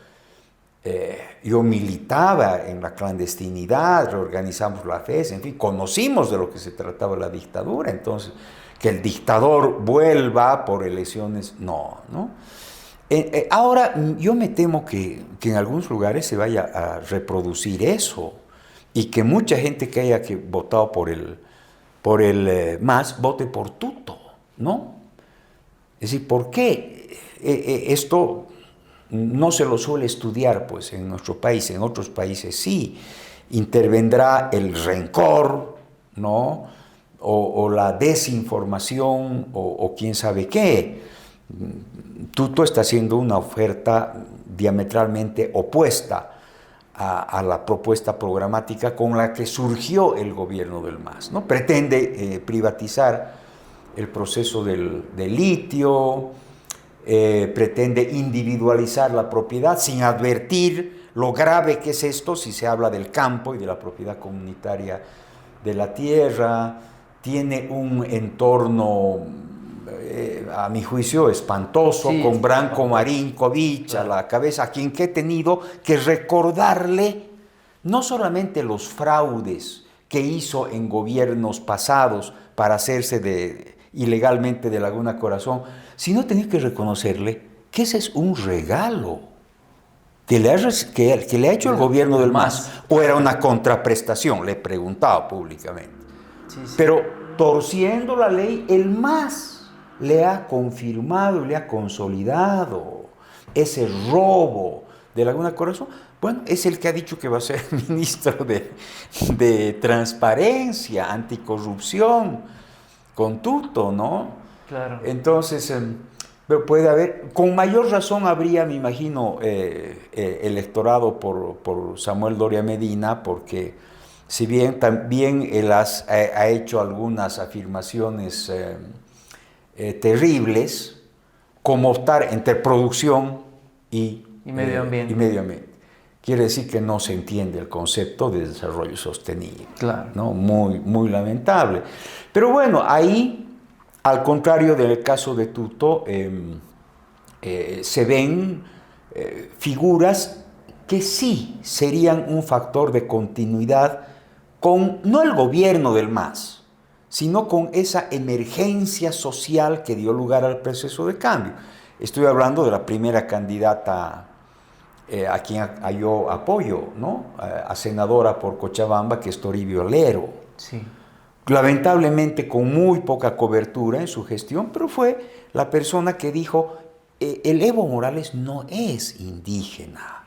militaba en la clandestinidad, reorganizamos la FES, en fin, conocimos de lo que se trataba la dictadura. Entonces, que el dictador vuelva por elecciones, no. Ahora, yo me temo que en algunos lugares se vaya a reproducir eso, y que mucha gente que haya votado por el MAS vote por Tuto, ¿no? Es decir, ¿por qué? Esto no se lo suele estudiar, pues, en nuestro país. En otros países sí. Intervendrá el rencor, ¿no?, o la desinformación, o quién sabe qué. Tuto está haciendo una oferta diametralmente opuesta a la propuesta programática con la que surgió el gobierno del MAS, ¿no? Pretende privatizar el proceso del litio, pretende individualizar la propiedad sin advertir lo grave que es esto si se habla del campo y de la propiedad comunitaria de la tierra. Tiene un entorno, a mi juicio, espantoso, sí, con Branko Marinkovic a la cabeza, a quien he tenido que recordarle no solamente los fraudes que hizo en gobiernos pasados para hacerse ilegalmente de Laguna Corazón, sino tenía que reconocerle que ese es un regalo que le ha hecho el gobierno del MAS, o era una contraprestación, le he preguntado públicamente. Sí. Pero torciendo la ley, el MAS le ha confirmado y le ha consolidado ese robo de Laguna Corazón. Bueno, es el que ha dicho que va a ser ministro de Transparencia, Anticorrupción, con Tuto, ¿no? Claro. Entonces, puede haber, con mayor razón habría, me imagino, electorado por Samuel Doria Medina, porque Si bien también él ha hecho algunas afirmaciones terribles, como optar entre producción y medio ambiente. y medio ambiente. Quiere decir que no se entiende el concepto de desarrollo sostenible. Claro. ¿No? Muy, muy lamentable. Pero bueno, ahí, al contrario del caso de Tuto, se ven figuras que sí serían un factor de continuidad con, no el gobierno del MAS, sino con esa emergencia social que dio lugar al proceso de cambio. Estoy hablando de la primera candidata a quien yo apoyo, ¿no? A senadora por Cochabamba, que es Toribio Lero. Sí. Lamentablemente con muy poca cobertura en su gestión, pero fue la persona que dijo, el Evo Morales no es indígena.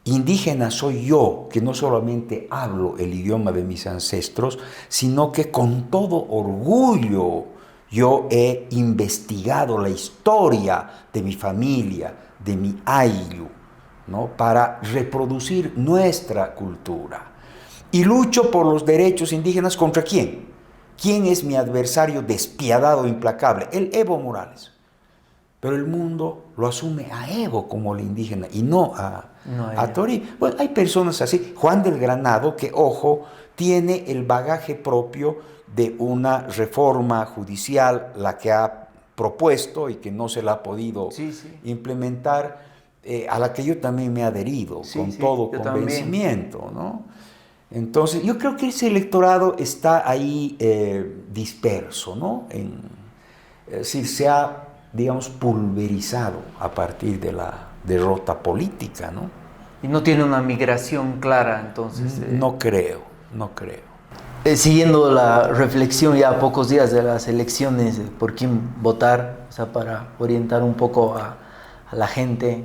Indígena soy yo, que no solamente hablo el idioma de mis ancestros, sino que con todo orgullo yo he investigado la historia de mi familia, de mi ayllu, ¿no? Para reproducir nuestra cultura. Y lucho por los derechos indígenas ¿contra quién? ¿Quién es mi adversario despiadado e implacable? El Evo Morales. Pero el mundo lo asume a Evo como el indígena y no a Toribio. Bueno, hay personas así. Juan del Granado, que, ojo, tiene el bagaje propio de una reforma judicial, la que ha propuesto y que no se la ha podido implementar, a la que yo también me he adherido con todo convencimiento, ¿no? Entonces, yo creo que ese electorado está ahí disperso, ¿no? Es decir, se ha, digamos, pulverizado a partir de la derrota política, ¿no? Y no tiene una migración clara, entonces. No creo. Siguiendo la reflexión ya a pocos días de las elecciones, por quién votar, o sea, para orientar un poco a la gente,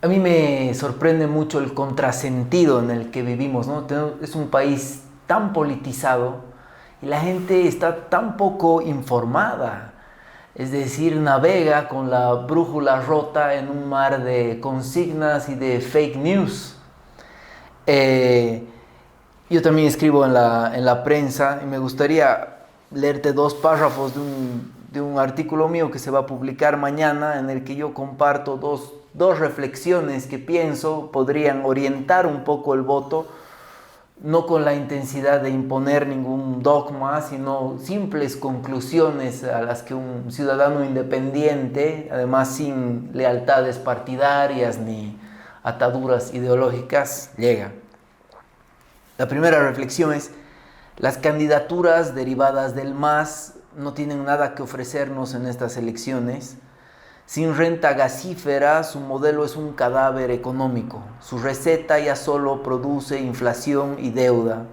a mí me sorprende mucho el contrasentido en el que vivimos, ¿no? Es un país tan politizado y la gente está tan poco informada. Es decir, navega con la brújula rota en un mar de consignas y de fake news. Yo también escribo en la prensa y me gustaría leerte 2 párrafos de un artículo mío que se va a publicar mañana, en el que yo comparto dos reflexiones que pienso podrían orientar un poco el voto, no con la intensidad de imponer ningún dogma, sino simples conclusiones a las que un ciudadano independiente, además sin lealtades partidarias ni ataduras ideológicas, llega. La primera reflexión es: las candidaturas derivadas del MAS no tienen nada que ofrecernos en estas elecciones. Sin renta gasífera, su modelo es un cadáver económico. Su receta ya solo produce inflación y deuda.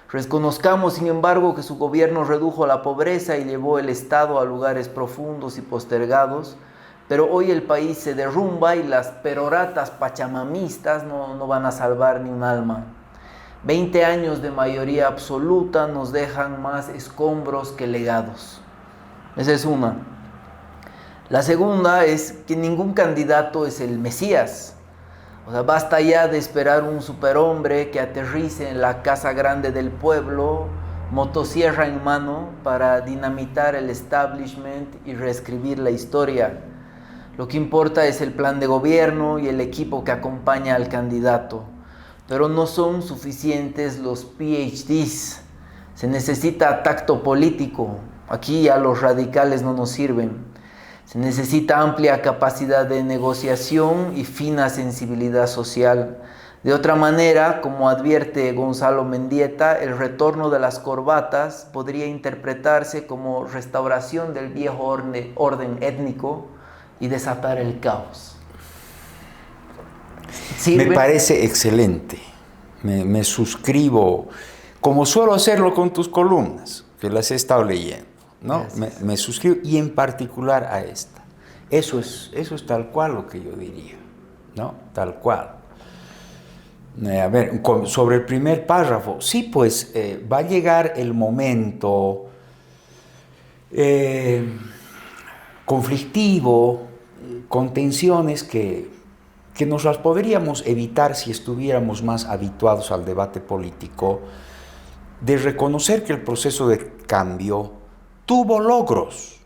Reconozcamos, sin embargo, que su gobierno redujo la pobreza y llevó el Estado a lugares profundos y postergados, pero hoy el país se derrumba y las peroratas pachamamistas no van a salvar ni un alma. 20 años de mayoría absoluta nos dejan más escombros que legados. Esa es una. La segunda es que ningún candidato es el Mesías. O sea, basta ya de esperar un superhombre que aterrice en la casa grande del pueblo, motosierra en mano, para dinamitar el establishment y reescribir la historia. Lo que importa es el plan de gobierno y el equipo que acompaña al candidato. Pero no son suficientes los PhDs. Se necesita tacto político. Aquí ya los radicales no nos sirven. Se necesita amplia capacidad de negociación y fina sensibilidad social. De otra manera, como advierte Gonzalo Mendieta, el retorno de las corbatas podría interpretarse como restauración del viejo orden étnico y desatar el caos. ¿Sirve? Me parece excelente. Me suscribo, como suelo hacerlo con tus columnas, que las he estado leyendo, ¿no? Me suscribo, y en particular a esta. Eso es tal cual lo que yo diría, ¿no? Tal cual. A ver, sobre el primer párrafo, sí, pues va a llegar el momento conflictivo, con tensiones que que nos las podríamos evitar si estuviéramos más habituados al debate político, de reconocer que el proceso de cambio tuvo logros,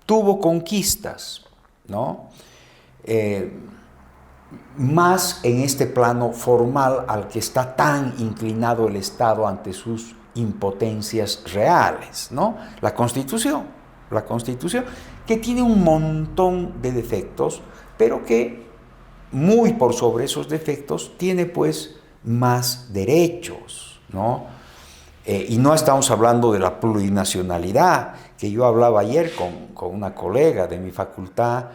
tuvo conquistas, ¿no? Más en este plano formal al que está tan inclinado el Estado ante sus impotencias reales, ¿no? La Constitución, que tiene un montón de defectos, pero que muy por sobre esos defectos tiene pues más derechos, ¿no? Y no estamos hablando de la plurinacionalidad, que yo hablaba ayer con una colega de mi facultad.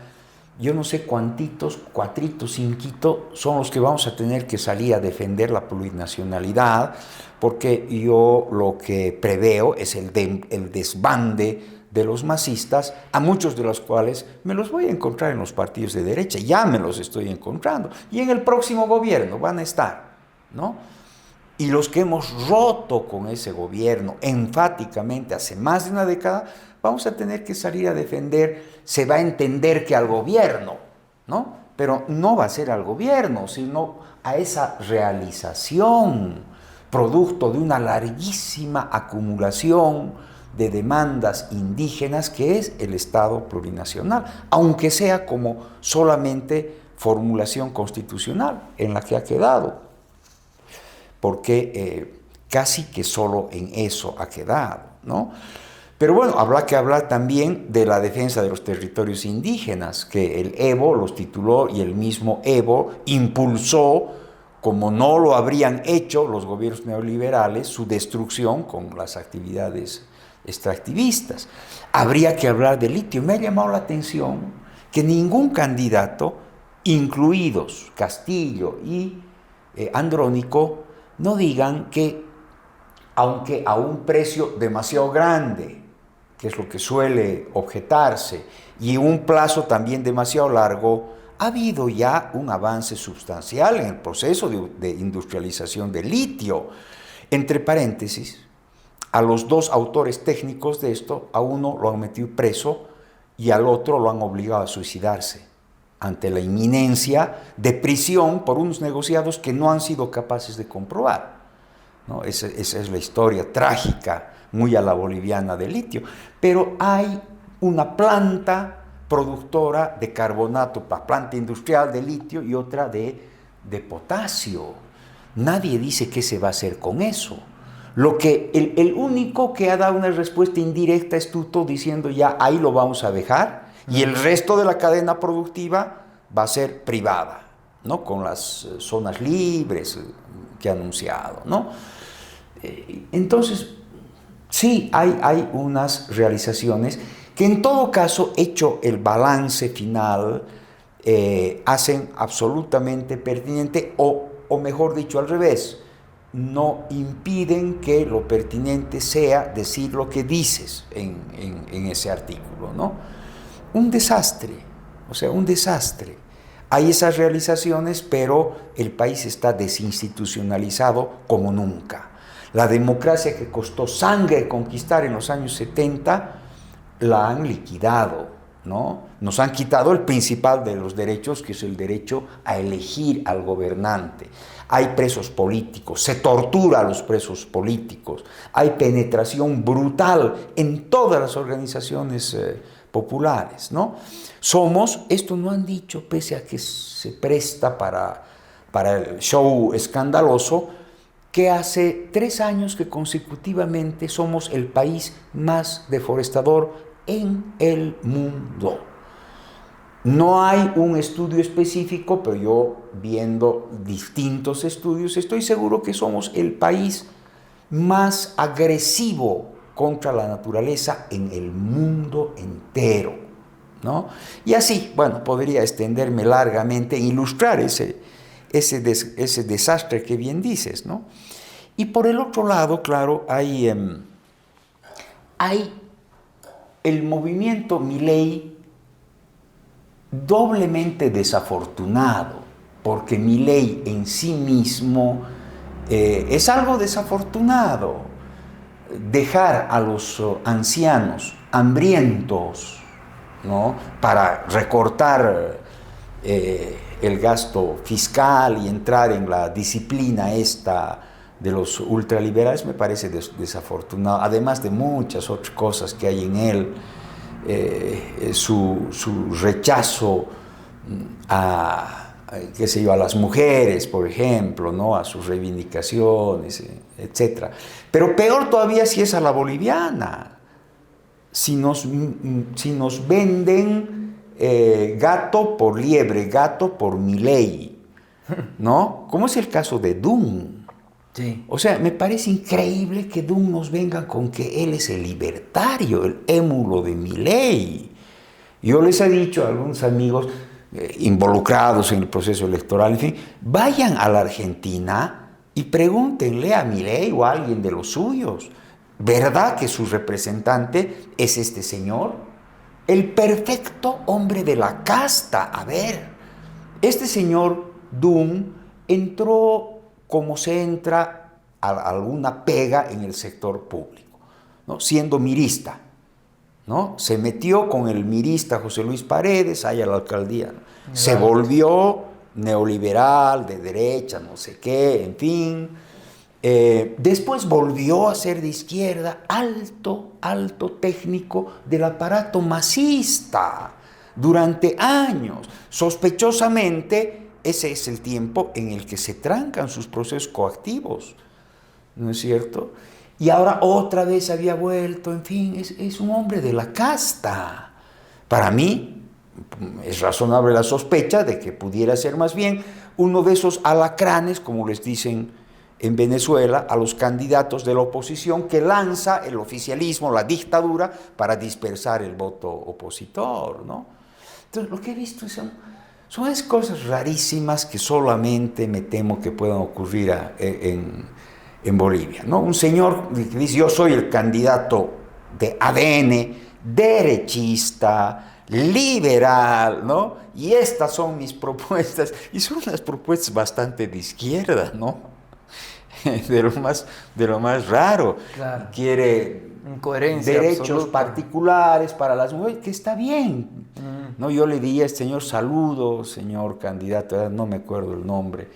Yo no sé cuántitos, cuatritos, cinquitos son los que vamos a tener que salir a defender la plurinacionalidad, porque yo lo que preveo es el desbande de los masistas, a muchos de los cuales me los voy a encontrar en los partidos de derecha, ya me los estoy encontrando, y en el próximo gobierno van a estar, ¿no? Y los que hemos roto con ese gobierno enfáticamente hace más de una década, vamos a tener que salir a defender, se va a entender que al gobierno, ¿no? Pero no va a ser al gobierno, sino a esa realización, producto de una larguísima acumulación de demandas indígenas que es el Estado plurinacional, aunque sea como solamente formulación constitucional en la que ha quedado, porque casi que solo en eso ha quedado, ¿no? Pero bueno, habrá que hablar también de la defensa de los territorios indígenas, que el Evo los tituló y el mismo Evo impulsó, como no lo habrían hecho los gobiernos neoliberales, su destrucción con las actividades extractivistas. Habría que hablar del litio. Me ha llamado la atención que ningún candidato, incluidos Castillo y Andrónico, no digan que, aunque a un precio demasiado grande, que es lo que suele objetarse, y un plazo también demasiado largo, ha habido ya un avance sustancial en el proceso de industrialización del litio. Entre paréntesis, a los dos autores técnicos de esto, a uno lo han metido preso y al otro lo han obligado a suicidarse ante la inminencia de prisión por unos negociados que no han sido capaces de comprobar, ¿no? Esa es la historia trágica, muy a la boliviana del litio. Pero hay una planta productora de carbonato, la planta industrial de litio y otra de potasio. Nadie dice qué se va a hacer con eso. Lo que, el único que ha dado una respuesta indirecta es Tuto, diciendo ya ahí lo vamos a dejar, y el resto de la cadena productiva va a ser privada, ¿no? Con las zonas libres que ha anunciado, ¿no? Entonces, sí, hay unas realizaciones que en todo caso, hecho el balance final, hacen absolutamente pertinente, o mejor dicho, al revés, no impiden que lo pertinente sea decir lo que dices en ese artículo, ¿no? Un desastre, o sea, un desastre. Hay esas realizaciones, pero el país está desinstitucionalizado como nunca. La democracia que costó sangre conquistar en los años 70, la han liquidado, ¿no? Nos han quitado el principal de los derechos, que es el derecho a elegir al gobernante. Hay presos políticos, se tortura a los presos políticos, hay penetración brutal en todas las organizaciones populares, ¿no? Esto no han dicho, pese a que se presta para el show escandaloso, que hace 3 años que consecutivamente somos el país más deforestador en el mundo. No hay un estudio específico, pero yo, viendo distintos estudios, estoy seguro que somos el país más agresivo contra la naturaleza en el mundo entero, ¿no? Y así, bueno, podría extenderme largamente e ilustrar ese desastre que bien dices, ¿no? Y por el otro lado, claro, hay el movimiento Milei doblemente desafortunado, porque Milei en sí mismo es algo desafortunado. Dejar a los ancianos hambrientos, ¿no? Para recortar el gasto fiscal y entrar en la disciplina esta de los ultraliberales me parece desafortunado, además de muchas otras cosas que hay en él, su rechazo qué sé yo, a las mujeres, por ejemplo, ¿no? A sus reivindicaciones, etc. Pero peor todavía si es a la boliviana, si nos venden gato por liebre, gato por Milei, ¿no? Como es el caso de Dunn. Sí. O sea, me parece increíble que Dunn nos venga con que él es el libertario, el émulo de Milei. Yo les he dicho a algunos amigos involucrados en el proceso electoral, en fin, vayan a la Argentina y pregúntenle a Milei o a alguien de los suyos, ¿verdad que su representante es este señor? El perfecto hombre de la casta. A ver, este señor Dunn entró como se entra a alguna pega en el sector público, ¿no? Siendo mirista, ¿no? Se metió con el mirista José Luis Paredes ahí a la alcaldía, ¿no? Se volvió neoliberal, de derecha, no sé qué, en fin. Después volvió a ser de izquierda, alto técnico del aparato masista durante años. Sospechosamente, ese es el tiempo en el que se trancan sus procesos coactivos, ¿no es cierto? Y ahora otra vez había vuelto, en fin, es un hombre de la casta. Para mí es razonable la sospecha de que pudiera ser más bien uno de esos alacranes, como les dicen en Venezuela, a los candidatos de la oposición que lanza el oficialismo, la dictadura, para dispersar el voto opositor, ¿no? Entonces, lo que he visto son esas cosas rarísimas que solamente me temo que puedan ocurrir en Bolivia, ¿no? Un señor que dice, yo soy el candidato de ADN, derechista, liberal, ¿no? Y estas son mis propuestas, y son unas propuestas bastante de izquierda, ¿no? De lo más raro. Claro. Quiere Incoherencia derechos absoluta. particulares para las mujeres, que está bien. No, yo le diría, señor, saludo, señor candidato, no me acuerdo el nombre,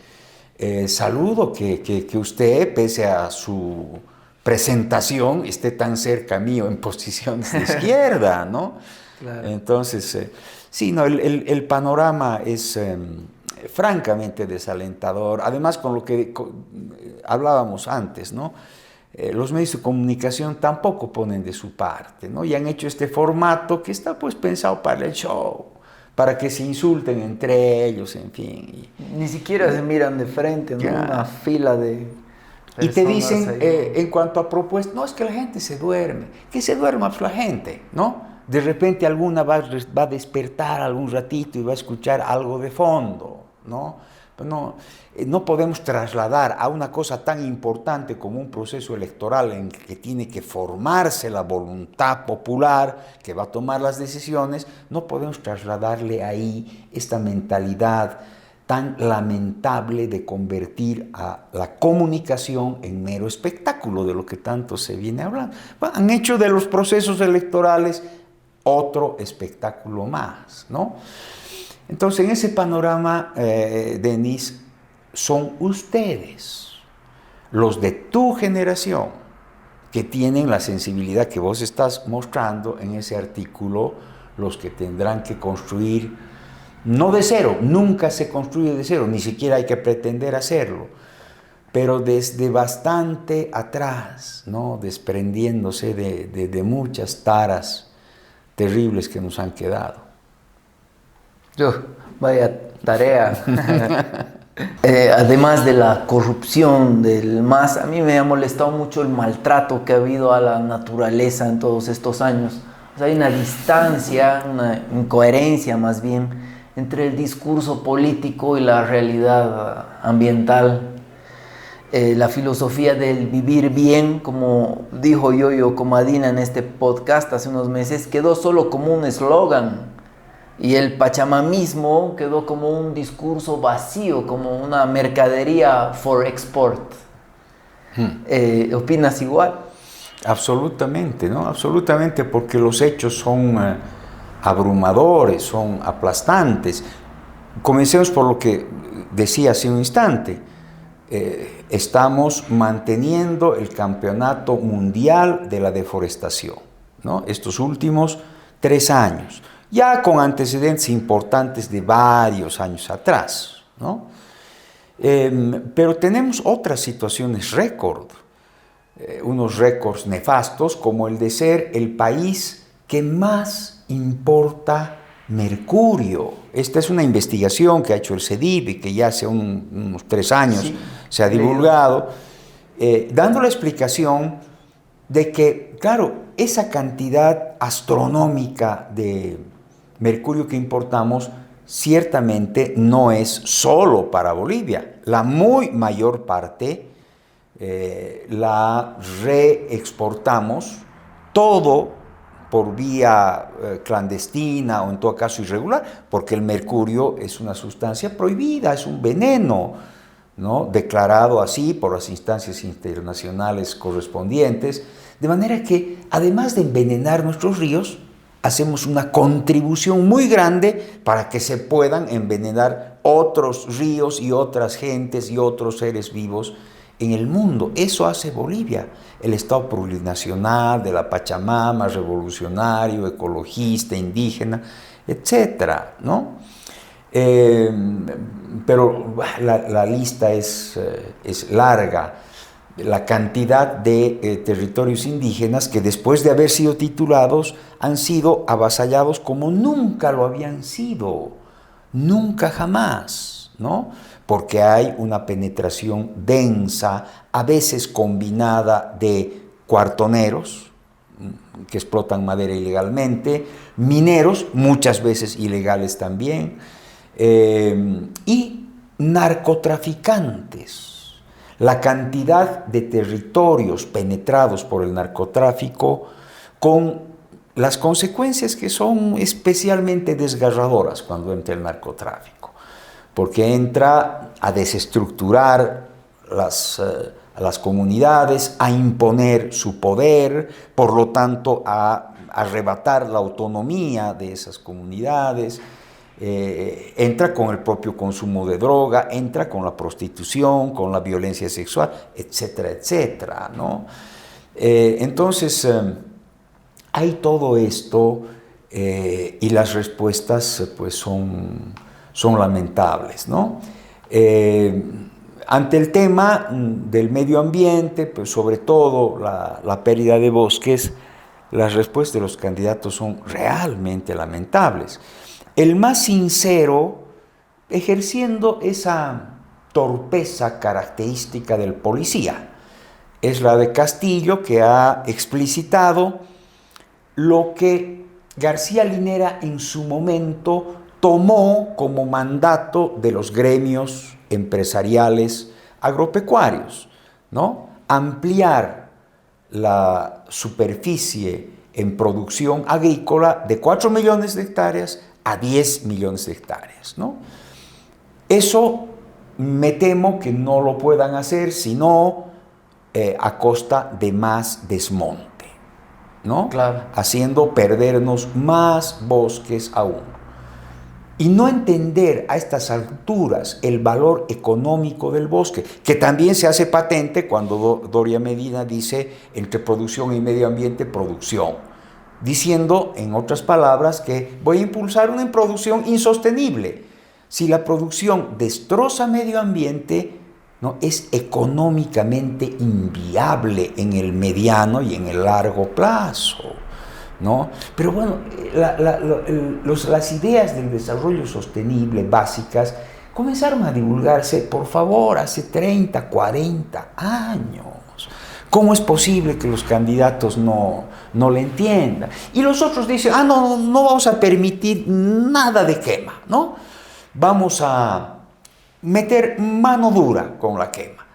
saludo que usted, pese a su presentación, esté tan cerca mío en posiciones de izquierda, ¿no? Claro. Entonces, sí, no, el panorama es francamente desalentador. Además, con lo que hablábamos antes, ¿no? Los medios de comunicación tampoco ponen de su parte, ¿no? Y han hecho este formato que está pues pensado para el show, para que se insulten entre ellos, en fin. Ni siquiera se miran de frente, ¿no? Una fila de y te dicen, ahí. en cuanto a propuestas, no, es que la gente se duerme. Que se duerma pues, la gente, ¿no? De repente alguna va a despertar algún ratito y va a escuchar algo de fondo, ¿no? No podemos trasladar a una cosa tan importante como un proceso electoral en que tiene que formarse la voluntad popular que va a tomar las decisiones, no podemos trasladarle ahí esta mentalidad tan lamentable de convertir a la comunicación en mero espectáculo, de lo que tanto se viene hablando. Bueno, han hecho de los procesos electorales otro espectáculo más, ¿no? Entonces, en ese panorama, Denis, son ustedes, los de tu generación, que tienen la sensibilidad que vos estás mostrando en ese artículo, los que tendrán que construir, no de cero, nunca se construye de cero, ni siquiera hay que pretender hacerlo, pero desde bastante atrás, ¿no? Desprendiéndose de muchas taras terribles que nos han quedado. Vaya tarea. Además de la corrupción, del MAS, a mí me ha molestado mucho el maltrato que ha habido a la naturaleza en todos estos años. O sea, hay una distancia, una incoherencia más bien, entre el discurso político y la realidad ambiental. La filosofía del vivir bien, como dijo Yoyo Comadina en este podcast hace unos meses, quedó solo como un eslogan. Y el pachamamismo quedó como un discurso vacío, como una mercadería for export. ¿Opinas igual? Absolutamente, ¿no? Absolutamente, porque los hechos son abrumadores, son aplastantes. comencemos por lo que decía hace un instante. Estamos manteniendo el campeonato mundial de la deforestación, ¿no? Estos últimos 3 años, ya con antecedentes importantes de varios años atrás, ¿no? Pero tenemos otras situaciones récord, unos récords nefastos, como el de ser el país que más importa mercurio. Esta es una investigación que ha hecho el CEDIV y que ya hace unos 3 años Sí, se ha divulgado, dando la explicación de que, claro, esa cantidad astronómica de mercurio que importamos ciertamente no es solo para Bolivia. La muy mayor parte la reexportamos, todo por vía clandestina o en todo caso irregular, porque el mercurio es una sustancia prohibida, es un veneno, ¿no? Declarado así por las instancias internacionales correspondientes, de manera que además de envenenar nuestros ríos, hacemos una contribución muy grande para que se puedan envenenar otros ríos y otras gentes y otros seres vivos en el mundo. Eso hace Bolivia, el Estado plurinacional de la Pachamama, revolucionario, ecologista, indígena, etcétera, ¿no? Pero la lista es larga. La cantidad de territorios indígenas que después de haber sido titulados han sido avasallados como nunca lo habían sido, nunca jamás, ¿no? Porque hay una penetración densa, a veces combinada de cuartoneros, que explotan madera ilegalmente, mineros, muchas veces ilegales también, y narcotraficantes. La cantidad de territorios penetrados por el narcotráfico, con las consecuencias que son especialmente desgarradoras cuando entra el narcotráfico, porque entra a desestructurar a las comunidades, a imponer su poder, por lo tanto a arrebatar la autonomía de esas comunidades. Entra con el propio consumo de droga, entra con la prostitución, con la violencia sexual, etcétera, etcétera, ¿no? Entonces, hay todo esto y las respuestas pues son lamentables, ¿no? Ante el tema del medio ambiente, pues sobre todo la pérdida de bosques, las respuestas de los candidatos son realmente lamentables. El más sincero, ejerciendo esa torpeza característica del policía, es la de Castillo, que ha explicitado lo que García Linera en su momento tomó como mandato de los gremios empresariales agropecuarios, ¿no? Ampliar la superficie en producción agrícola de 4 millones de hectáreas a 10 millones de hectáreas, ¿no? Eso me temo que no lo puedan hacer sino a costa de más desmonte, ¿no? Claro. Haciendo perdernos más bosques aún. Y no entender a estas alturas el valor económico del bosque, que también se hace patente cuando Doria Medina dice entre producción y medio ambiente, producción. Diciendo, en otras palabras, que voy a impulsar una producción insostenible. Si la producción destroza medio ambiente, ¿no? Es económicamente inviable en el mediano y en el largo plazo, ¿no? Pero bueno, las ideas del desarrollo sostenible básicas comenzaron a divulgarse, por favor, hace 30, 40 años. ¿Cómo es posible que los candidatos no le entiendan? Y los otros dicen, no vamos a permitir nada de quema, ¿no? Vamos a meter mano dura con la quema,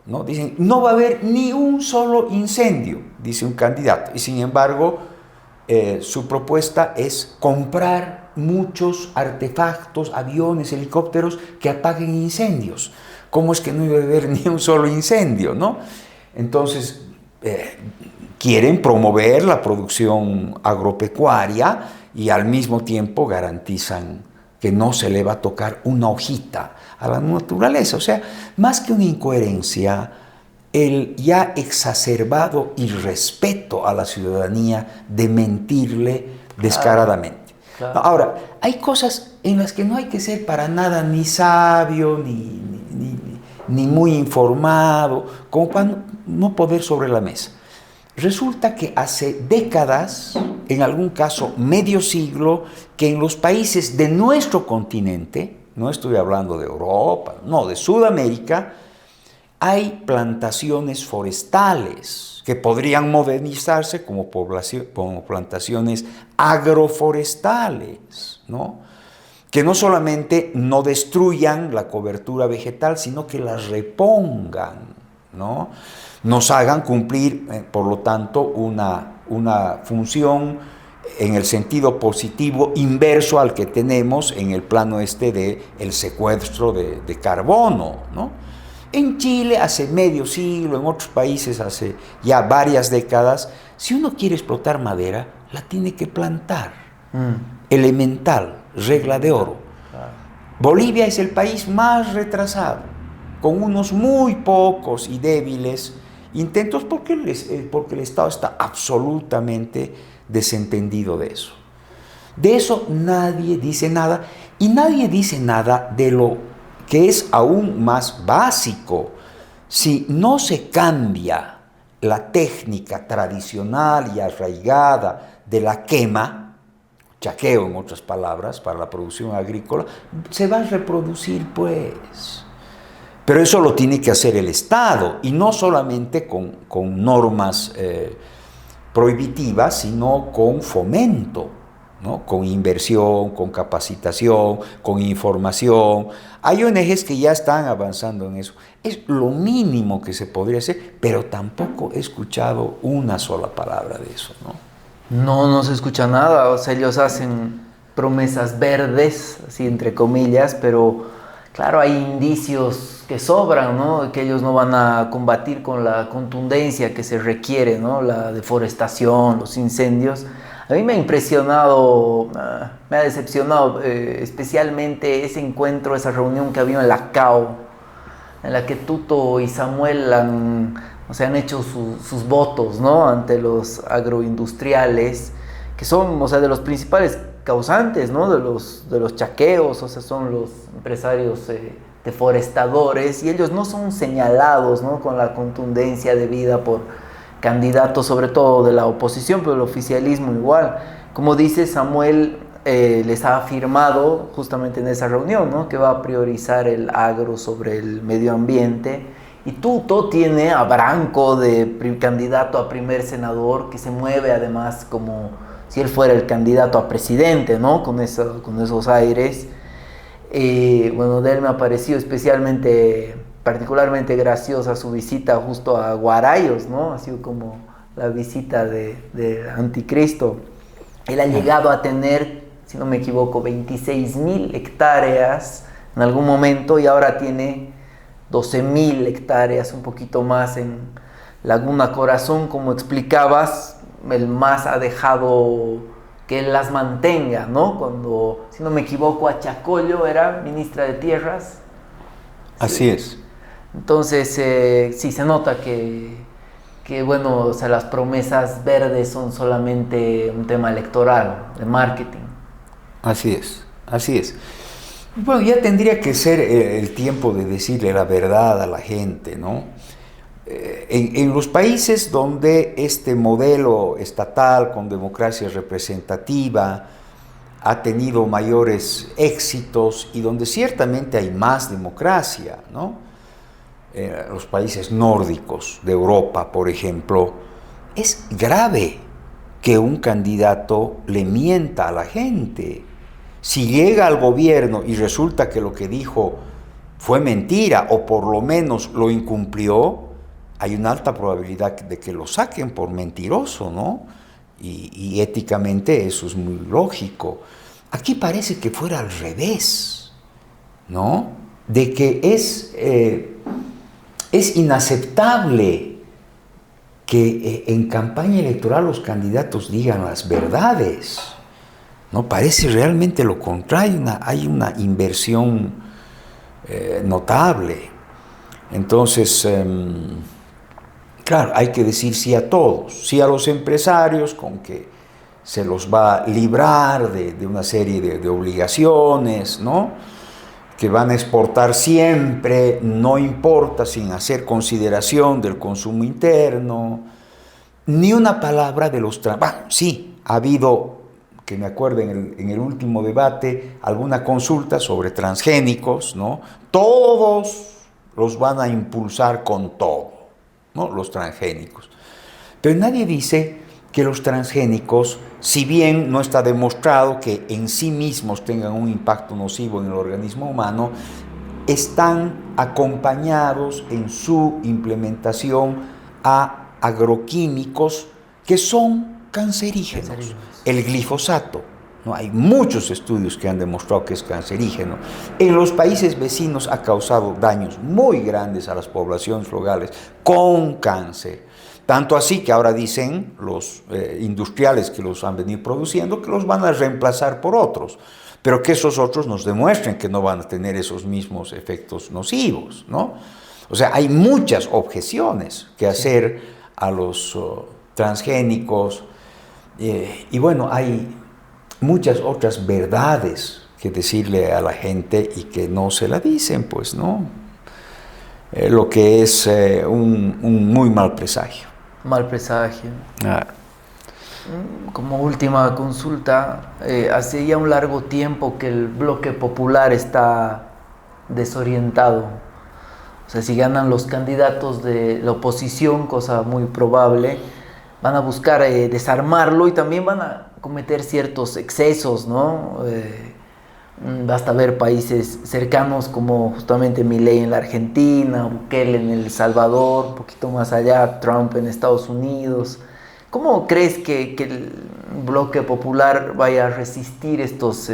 ¿no? Dicen, no va a haber ni un solo incendio, dice un candidato. Y sin embargo, su propuesta es comprar muchos artefactos, aviones, helicópteros que apaguen incendios. ¿Cómo es que no iba a haber ni un solo incendio, no? Entonces, quieren promover la producción agropecuaria y al mismo tiempo garantizan que no se le va a tocar una hojita a la naturaleza. O sea, más que una incoherencia, el ya exacerbado irrespeto a la ciudadanía de mentirle descaradamente. Claro. Ahora, hay cosas en las que no hay que ser para nada ni sabio, ni muy informado, como para no poder sobre la mesa. Resulta que hace décadas, en algún caso medio siglo, que en los países de nuestro continente, no estoy hablando de Europa, no, de Sudamérica, hay plantaciones forestales que podrían modernizarse como plantaciones agroforestales, ¿no? Que no solamente no destruyan la cobertura vegetal, sino que la repongan, ¿no? Nos hagan cumplir, por lo tanto, una función en el sentido positivo inverso al que tenemos en el plano del secuestro de carbono, ¿no? En Chile hace medio siglo, en otros países hace ya varias décadas, si uno quiere explotar madera, la tiene que plantar. Elemental, regla de oro. Bolivia es el país más retrasado, con unos muy pocos y débiles intentos, porque el Estado está absolutamente desentendido de eso. De eso nadie dice nada, y nadie dice nada de lo que es aún más básico. Si no se cambia la técnica tradicional y arraigada de la quema, chaqueo en otras palabras, para la producción agrícola, se va a reproducir pues. Pero eso lo tiene que hacer el Estado, y no solamente con normas prohibitivas, sino con fomento, ¿no? Con inversión, con capacitación, con información. Hay ONGs que ya están avanzando en eso. Es lo mínimo que se podría hacer, pero tampoco he escuchado una sola palabra de eso, ¿no? No se escucha nada. O sea, ellos hacen promesas verdes, así entre comillas, pero claro, hay indicios que sobran, ¿no? Que ellos no van a combatir con la contundencia que se requiere, ¿no? La deforestación, los incendios. A mí me ha impresionado, me ha decepcionado especialmente ese encuentro, esa reunión que había en la CAO, en la que Tuto y Samuel han hecho sus votos, ¿no? Ante los agroindustriales, que son, o sea, de los principales causantes, ¿no? De los chaqueos, o sea, son los empresarios deforestadores, y ellos no son señalados, ¿no? Con la contundencia debida por candidatos, sobre todo de la oposición, pero el oficialismo igual. Como dice Samuel, les ha afirmado justamente en esa reunión, ¿no? Que va a priorizar el agro sobre el medio ambiente. Y Tuto tiene a Branco de candidato a primer senador, que se mueve además como si él fuera el candidato a presidente, ¿no? Con esos aires. Bueno, de él me ha parecido particularmente graciosa su visita justo a Guarayos, ¿no? Ha sido como la visita de Anticristo. Él ha llegado a tener, si no me equivoco, 26,000 hectáreas en algún momento, y ahora tiene 12,000 hectáreas, un poquito más, en Laguna Corazón. Como explicabas, el MAS ha dejado que él las mantenga, ¿no? Cuando, si no me equivoco, Achacollo era ministra de Tierras. Así es. Entonces, sí, se nota que bueno, o sea, las promesas verdes son solamente un tema electoral, de marketing. Así es, así es. Bueno, ya tendría que ser el tiempo de decirle la verdad a la gente, ¿no? En los países donde este modelo estatal con democracia representativa ha tenido mayores éxitos, y donde ciertamente hay más democracia, ¿no? Los países nórdicos de Europa, por ejemplo, es grave que un candidato le mienta a la gente. Si llega al gobierno y resulta que lo que dijo fue mentira, o por lo menos lo incumplió, hay una alta probabilidad de que lo saquen por mentiroso, ¿no? Y éticamente eso es muy lógico. Aquí parece que fuera al revés, ¿no? De que es inaceptable que en campaña electoral los candidatos digan las verdades. No parece realmente lo contrario, hay una inversión notable. Entonces, claro, hay que decir sí a todos, sí a los empresarios, con que se los va a librar de una serie de obligaciones, ¿no? Que van a exportar siempre, no importa, sin hacer consideración del consumo interno, ni una palabra de los trabajadores. Bueno, sí, ha habido, que me acuerdo en el último debate, alguna consulta sobre transgénicos, ¿no? Todos los van a impulsar con todo, ¿no? Los transgénicos. Pero nadie dice que los transgénicos, si bien no está demostrado que en sí mismos tengan un impacto nocivo en el organismo humano, están acompañados en su implementación a agroquímicos que son cancerígenos. El glifosato, ¿no? Hay muchos estudios que han demostrado que es cancerígeno. En los países vecinos ha causado daños muy grandes a las poblaciones locales con cáncer. Tanto así que ahora dicen los industriales que los han venido produciendo que los van a reemplazar por otros, pero que esos otros nos demuestren que no van a tener esos mismos efectos nocivos, ¿no? O sea, hay muchas objeciones que hacer a los transgénicos y bueno, hay muchas otras verdades que decirle a la gente y que no se la dicen, pues, ¿no? Lo que es un muy mal presagio. Mal presagio. Como última consulta, hace ya un largo tiempo que el bloque popular está desorientado. O sea, si ganan los candidatos de la oposición, cosa muy probable, van a buscar desarmarlo y también van a cometer ciertos excesos, ¿no? Basta ver países cercanos como justamente Milei en la Argentina, Bukele en El Salvador, un poquito más allá, Trump en Estados Unidos. ¿Cómo crees que el bloque popular vaya a resistir estos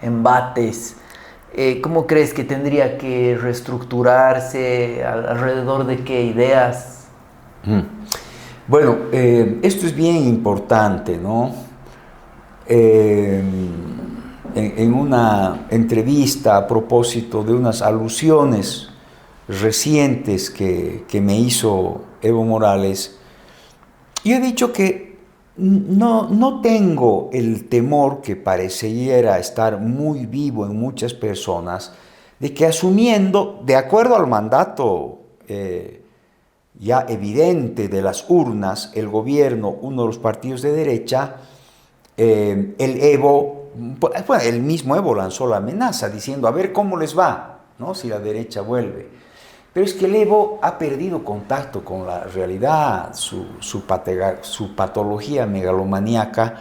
embates? ¿Cómo crees que tendría que reestructurarse? ¿Alrededor de qué ideas? Bueno, esto es bien importante, ¿no? En una entrevista a propósito de unas alusiones recientes que me hizo Evo Morales, yo he dicho que no tengo el temor que pareciera estar muy vivo en muchas personas, de que asumiendo, de acuerdo al mandato ya evidente de las urnas, el gobierno, uno de los partidos de derecha, el Evo, bueno, el mismo Evo lanzó la amenaza diciendo a ver cómo les va, ¿no? Si la derecha vuelve. Pero es que el Evo ha perdido contacto con la realidad, su patología megalomaníaca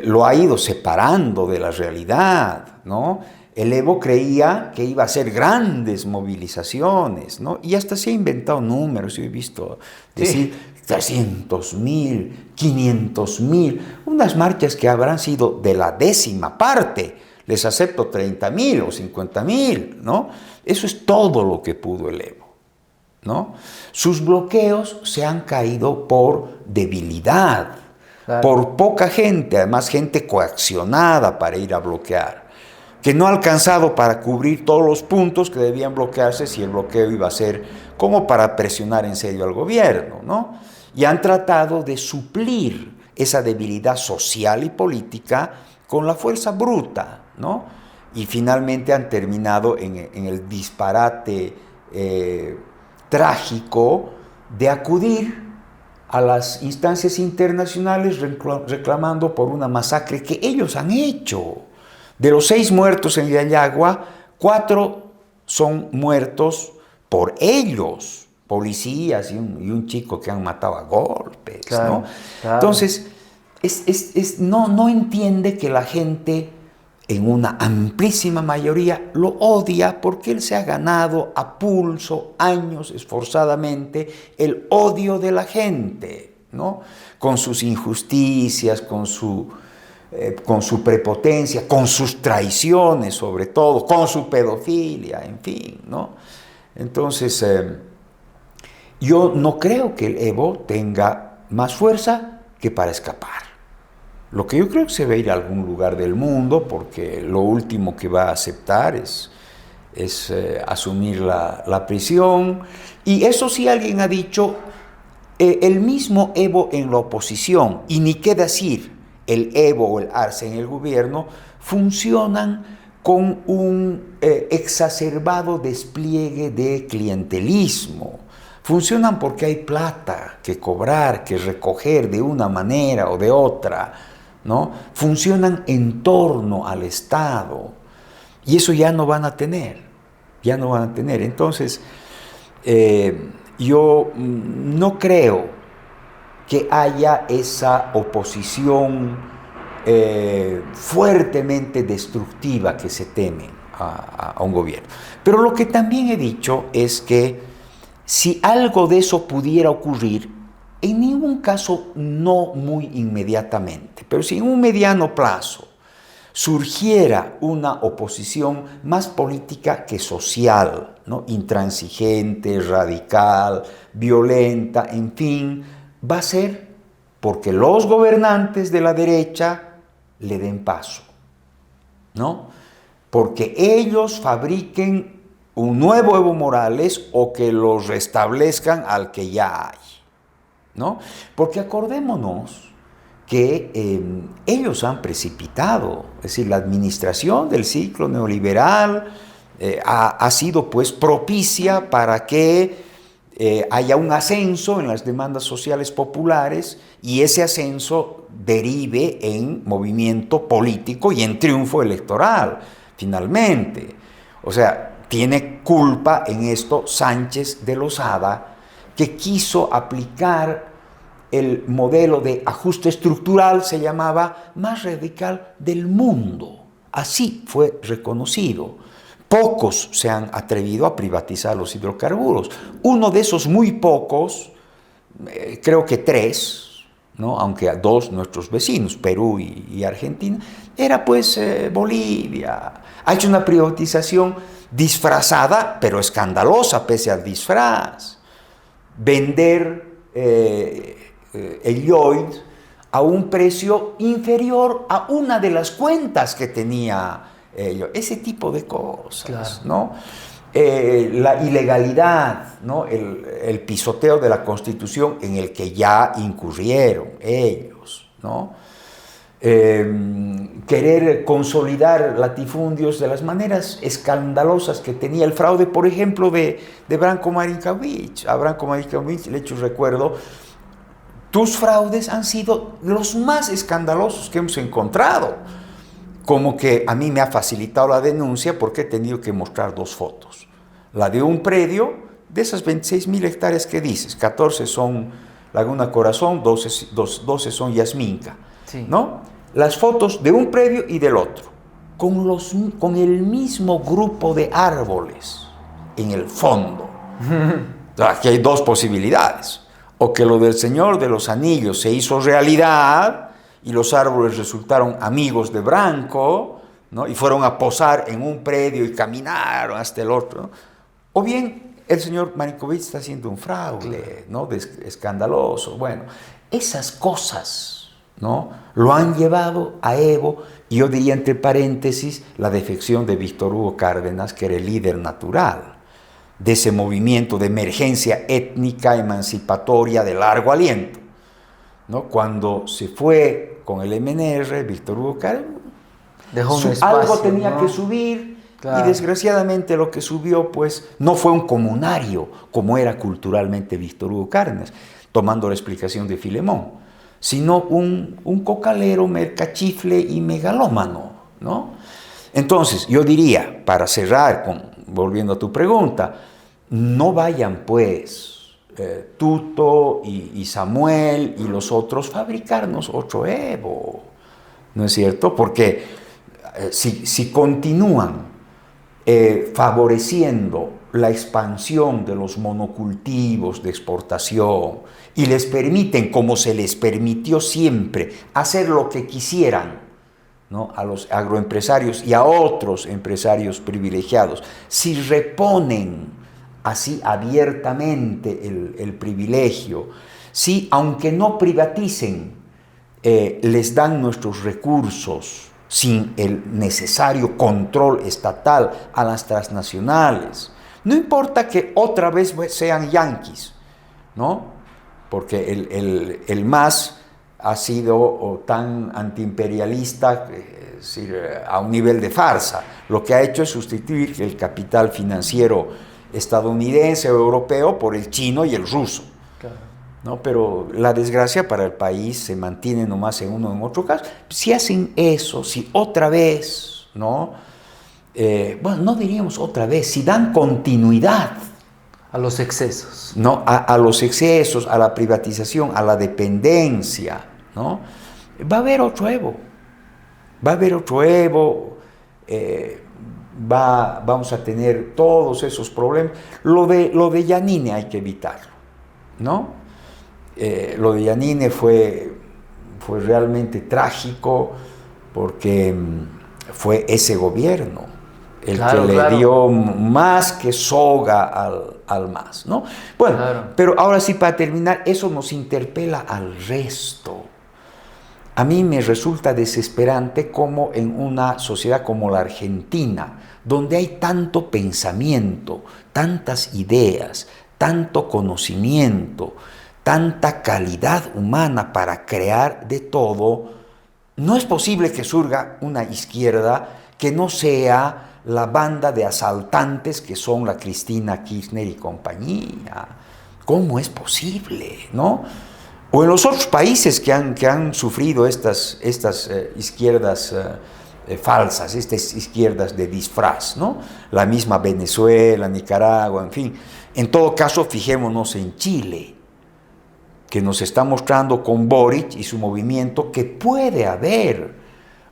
lo ha ido separando de la realidad, ¿no? El Evo creía que iba a hacer grandes movilizaciones, ¿no? Y hasta se ha inventado números, yo he visto decir 300.000, 500.000, unas marchas que habrán sido de la 10ª parte, les acepto 30.000 o 50.000, ¿no? Eso es todo lo que pudo el Evo, ¿no? Sus bloqueos se han caído por debilidad, claro, por poca gente, además gente coaccionada para ir a bloquear, que no ha alcanzado para cubrir todos los puntos que debían bloquearse si el bloqueo iba a ser como para presionar en serio al gobierno, ¿no? Y han tratado de suplir esa debilidad social y política con la fuerza bruta, ¿no? Y finalmente han terminado en el disparate trágico de acudir a las instancias internacionales reclamando por una masacre que ellos han hecho. De los 6 muertos en Yayagua, 4 son muertos por ellos, policías y un chico que han matado a golpes, claro, ¿no? Claro. Entonces, no entiende que la gente, en una amplísima mayoría, lo odia porque él se ha ganado a pulso, años, esforzadamente, el odio de la gente, ¿no? Con sus injusticias, con su prepotencia, con sus traiciones sobre todo, con su pedofilia, en fin, ¿no? Entonces, yo no creo que el Evo tenga más fuerza que para escapar. Lo que yo creo que se va a ir a algún lugar del mundo, porque lo último que va a aceptar es asumir la prisión. Y eso sí, alguien ha dicho, el mismo Evo en la oposición, y ni qué decir, el Evo o el Arce en el gobierno, funcionan con un exacerbado despliegue de clientelismo. Funcionan porque hay plata que cobrar, que recoger de una manera o de otra, ¿no? Funcionan en torno al Estado, y eso ya no van a tener, Entonces, yo no creo que haya esa oposición fuertemente destructiva que se teme a un gobierno. Pero lo que también he dicho es que si algo de eso pudiera ocurrir, en ningún caso no muy inmediatamente, pero si en un mediano plazo surgiera una oposición más política que social, ¿no? Intransigente, radical, violenta, en fin, va a ser porque los gobernantes de la derecha le den paso, ¿no? Porque ellos fabriquen un nuevo Evo Morales o que lo restablezcan al que ya hay, ¿no? Porque acordémonos que ellos han precipitado, es decir, la administración del ciclo neoliberal ha sido pues propicia para que haya un ascenso en las demandas sociales populares y ese ascenso derive en movimiento político y en triunfo electoral, finalmente. O sea, tiene culpa en esto Sánchez de Lozada, que quiso aplicar el modelo de ajuste estructural, se llamaba, más radical del mundo. Así fue reconocido. Pocos se han atrevido a privatizar los hidrocarburos. Uno de esos muy pocos, creo que 3, ¿no? Aunque a 2 nuestros vecinos, Perú y Argentina, era pues Bolivia. Ha hecho una privatización disfrazada, pero escandalosa pese al disfraz. Vender el Lloyd a un precio inferior a una de las cuentas que tenía ellos. Ese tipo de cosas, claro, ¿no? La ilegalidad, ¿no? El pisoteo de la Constitución en el que ya incurrieron ellos, ¿no? Querer consolidar latifundios de las maneras escandalosas que tenía el fraude, por ejemplo, de Branko Marinkovic. A Branko Marinkovic le he hecho recuerdo, tus fraudes han sido los más escandalosos que hemos encontrado. Como que a mí me ha facilitado la denuncia porque he tenido que mostrar 2 fotos. La de un predio, de esas 26.000 hectáreas que dices, 14 son Laguna Corazón, 12 son Yasminka, sí, ¿no? Las fotos de un predio y del otro, con el mismo grupo de árboles en el fondo. Aquí hay 2 posibilidades. O que lo del Señor de los Anillos se hizo realidad y los árboles resultaron amigos de Branco, ¿no? Y fueron a posar en un predio y caminaron hasta el otro, ¿no? O bien el señor Marinkovic está haciendo un fraude, ¿no? Escandaloso. Bueno, esas cosas, ¿no? Lo han llevado a Evo, y yo diría entre paréntesis la defección de Víctor Hugo Cárdenas, que era el líder natural de ese movimiento de emergencia étnica emancipatoria de largo aliento, ¿no? Cuando se fue con el MNR, Víctor Hugo Cárdenas dejó un espacio, algo tenía, ¿no?, que subir, claro, y desgraciadamente lo que subió pues no fue un comunario como era culturalmente Víctor Hugo Cárdenas, tomando la explicación de Filemón, sino un cocalero, mercachifle y megalómano, ¿no? Entonces yo diría, para cerrar, volviendo a tu pregunta, no vayan pues Tuto y Samuel y los otros fabricarnos otro Evo, ¿no es cierto? Porque si continúan favoreciendo la expansión de los monocultivos de exportación y les permiten, como se les permitió siempre, hacer lo que quisieran, ¿no?, a los agroempresarios y a otros empresarios privilegiados, si reponen así abiertamente el privilegio, si aunque no privaticen, les dan nuestros recursos sin el necesario control estatal a las transnacionales. No importa que otra vez sean yanquis, ¿no? Porque el MAS ha sido tan antiimperialista, es decir, a un nivel de farsa. Lo que ha hecho es sustituir el capital financiero estadounidense o europeo por el chino y el ruso. Claro. ¿No? Pero la desgracia para el país se mantiene nomás en uno o en otro caso. Si hacen eso, si otra vez, ¿no? Bueno, no diríamos otra vez, si dan continuidad a los excesos, ¿no? A los excesos, a la privatización, a la dependencia, ¿no? Va a haber otro Evo, vamos a tener todos esos problemas. Lo de Yanine hay que evitarlo, ¿no? Lo de Yanine fue realmente trágico, porque fue ese gobierno el que le dio más que soga al MAS, ¿no? Bueno, pero ahora sí, para terminar, eso nos interpela al resto. A mí me resulta desesperante cómo en una sociedad como la Argentina, donde hay tanto pensamiento, tantas ideas, tanto conocimiento, tanta calidad humana para crear de todo, no es posible que surja una izquierda que no sea la banda de asaltantes que son la Cristina Kirchner y compañía. ¿Cómo es posible, no? O en los otros países que han sufrido estas izquierdas falsas, estas izquierdas de disfraz, ¿no? La misma Venezuela, Nicaragua, en fin. En todo caso, fijémonos en Chile, que nos está mostrando con Boric y su movimiento que puede haber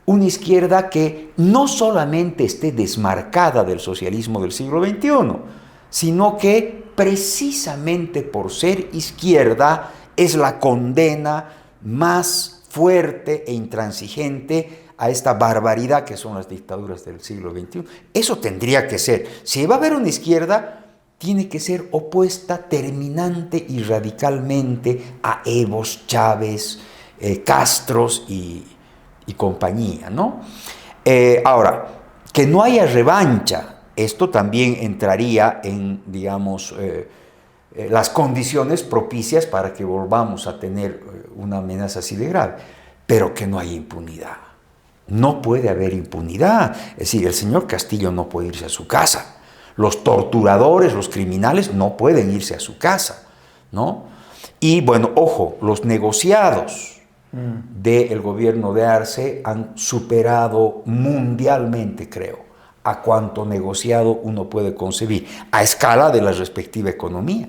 una izquierda que no solamente esté desmarcada del socialismo del siglo XXI, sino que precisamente por ser izquierda es la condena más fuerte e intransigente a esta barbaridad que son las dictaduras del siglo XXI. Eso tendría que ser. Si va a haber una izquierda, tiene que ser opuesta terminante y radicalmente a Evos, Chávez, Castros y compañía, ¿no? Ahora, que no haya revancha, esto también entraría en, digamos, las condiciones propicias para que volvamos a tener una amenaza así de grave, pero que no haya impunidad. No puede haber impunidad. Es decir, el señor Castillo no puede irse a su casa. Los torturadores, los criminales no pueden irse a su casa, ¿no? Y bueno, ojo, los negociados del gobierno de Arce han superado mundialmente, creo, a cuanto negociado uno puede concebir, a escala de la respectiva economía.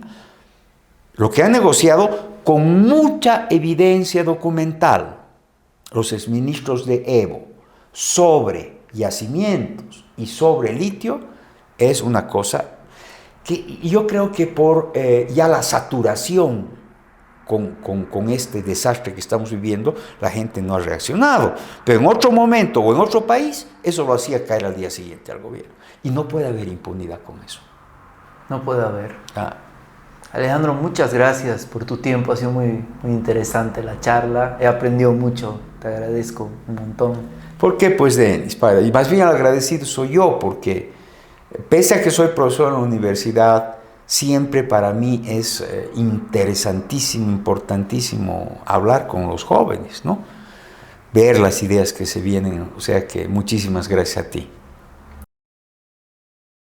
Lo que han negociado con mucha evidencia documental los exministros de Evo sobre yacimientos y sobre litio es una cosa que yo creo que por ya la saturación con este desastre que estamos viviendo, la gente no ha reaccionado. Pero en otro momento o en otro país, eso lo hacía caer al día siguiente al gobierno. Y no puede haber impunidad con eso. No puede haber. Alejandro, muchas gracias por tu tiempo. Ha sido muy, muy interesante la charla. He aprendido mucho. Te agradezco un montón. ¿Por qué? Pues, Denis, y más bien el agradecido soy yo, porque pese a que soy profesor en la universidad, siempre para mí es interesantísimo, importantísimo hablar con los jóvenes, ¿no? Ver las ideas que se vienen. O sea que muchísimas gracias a ti.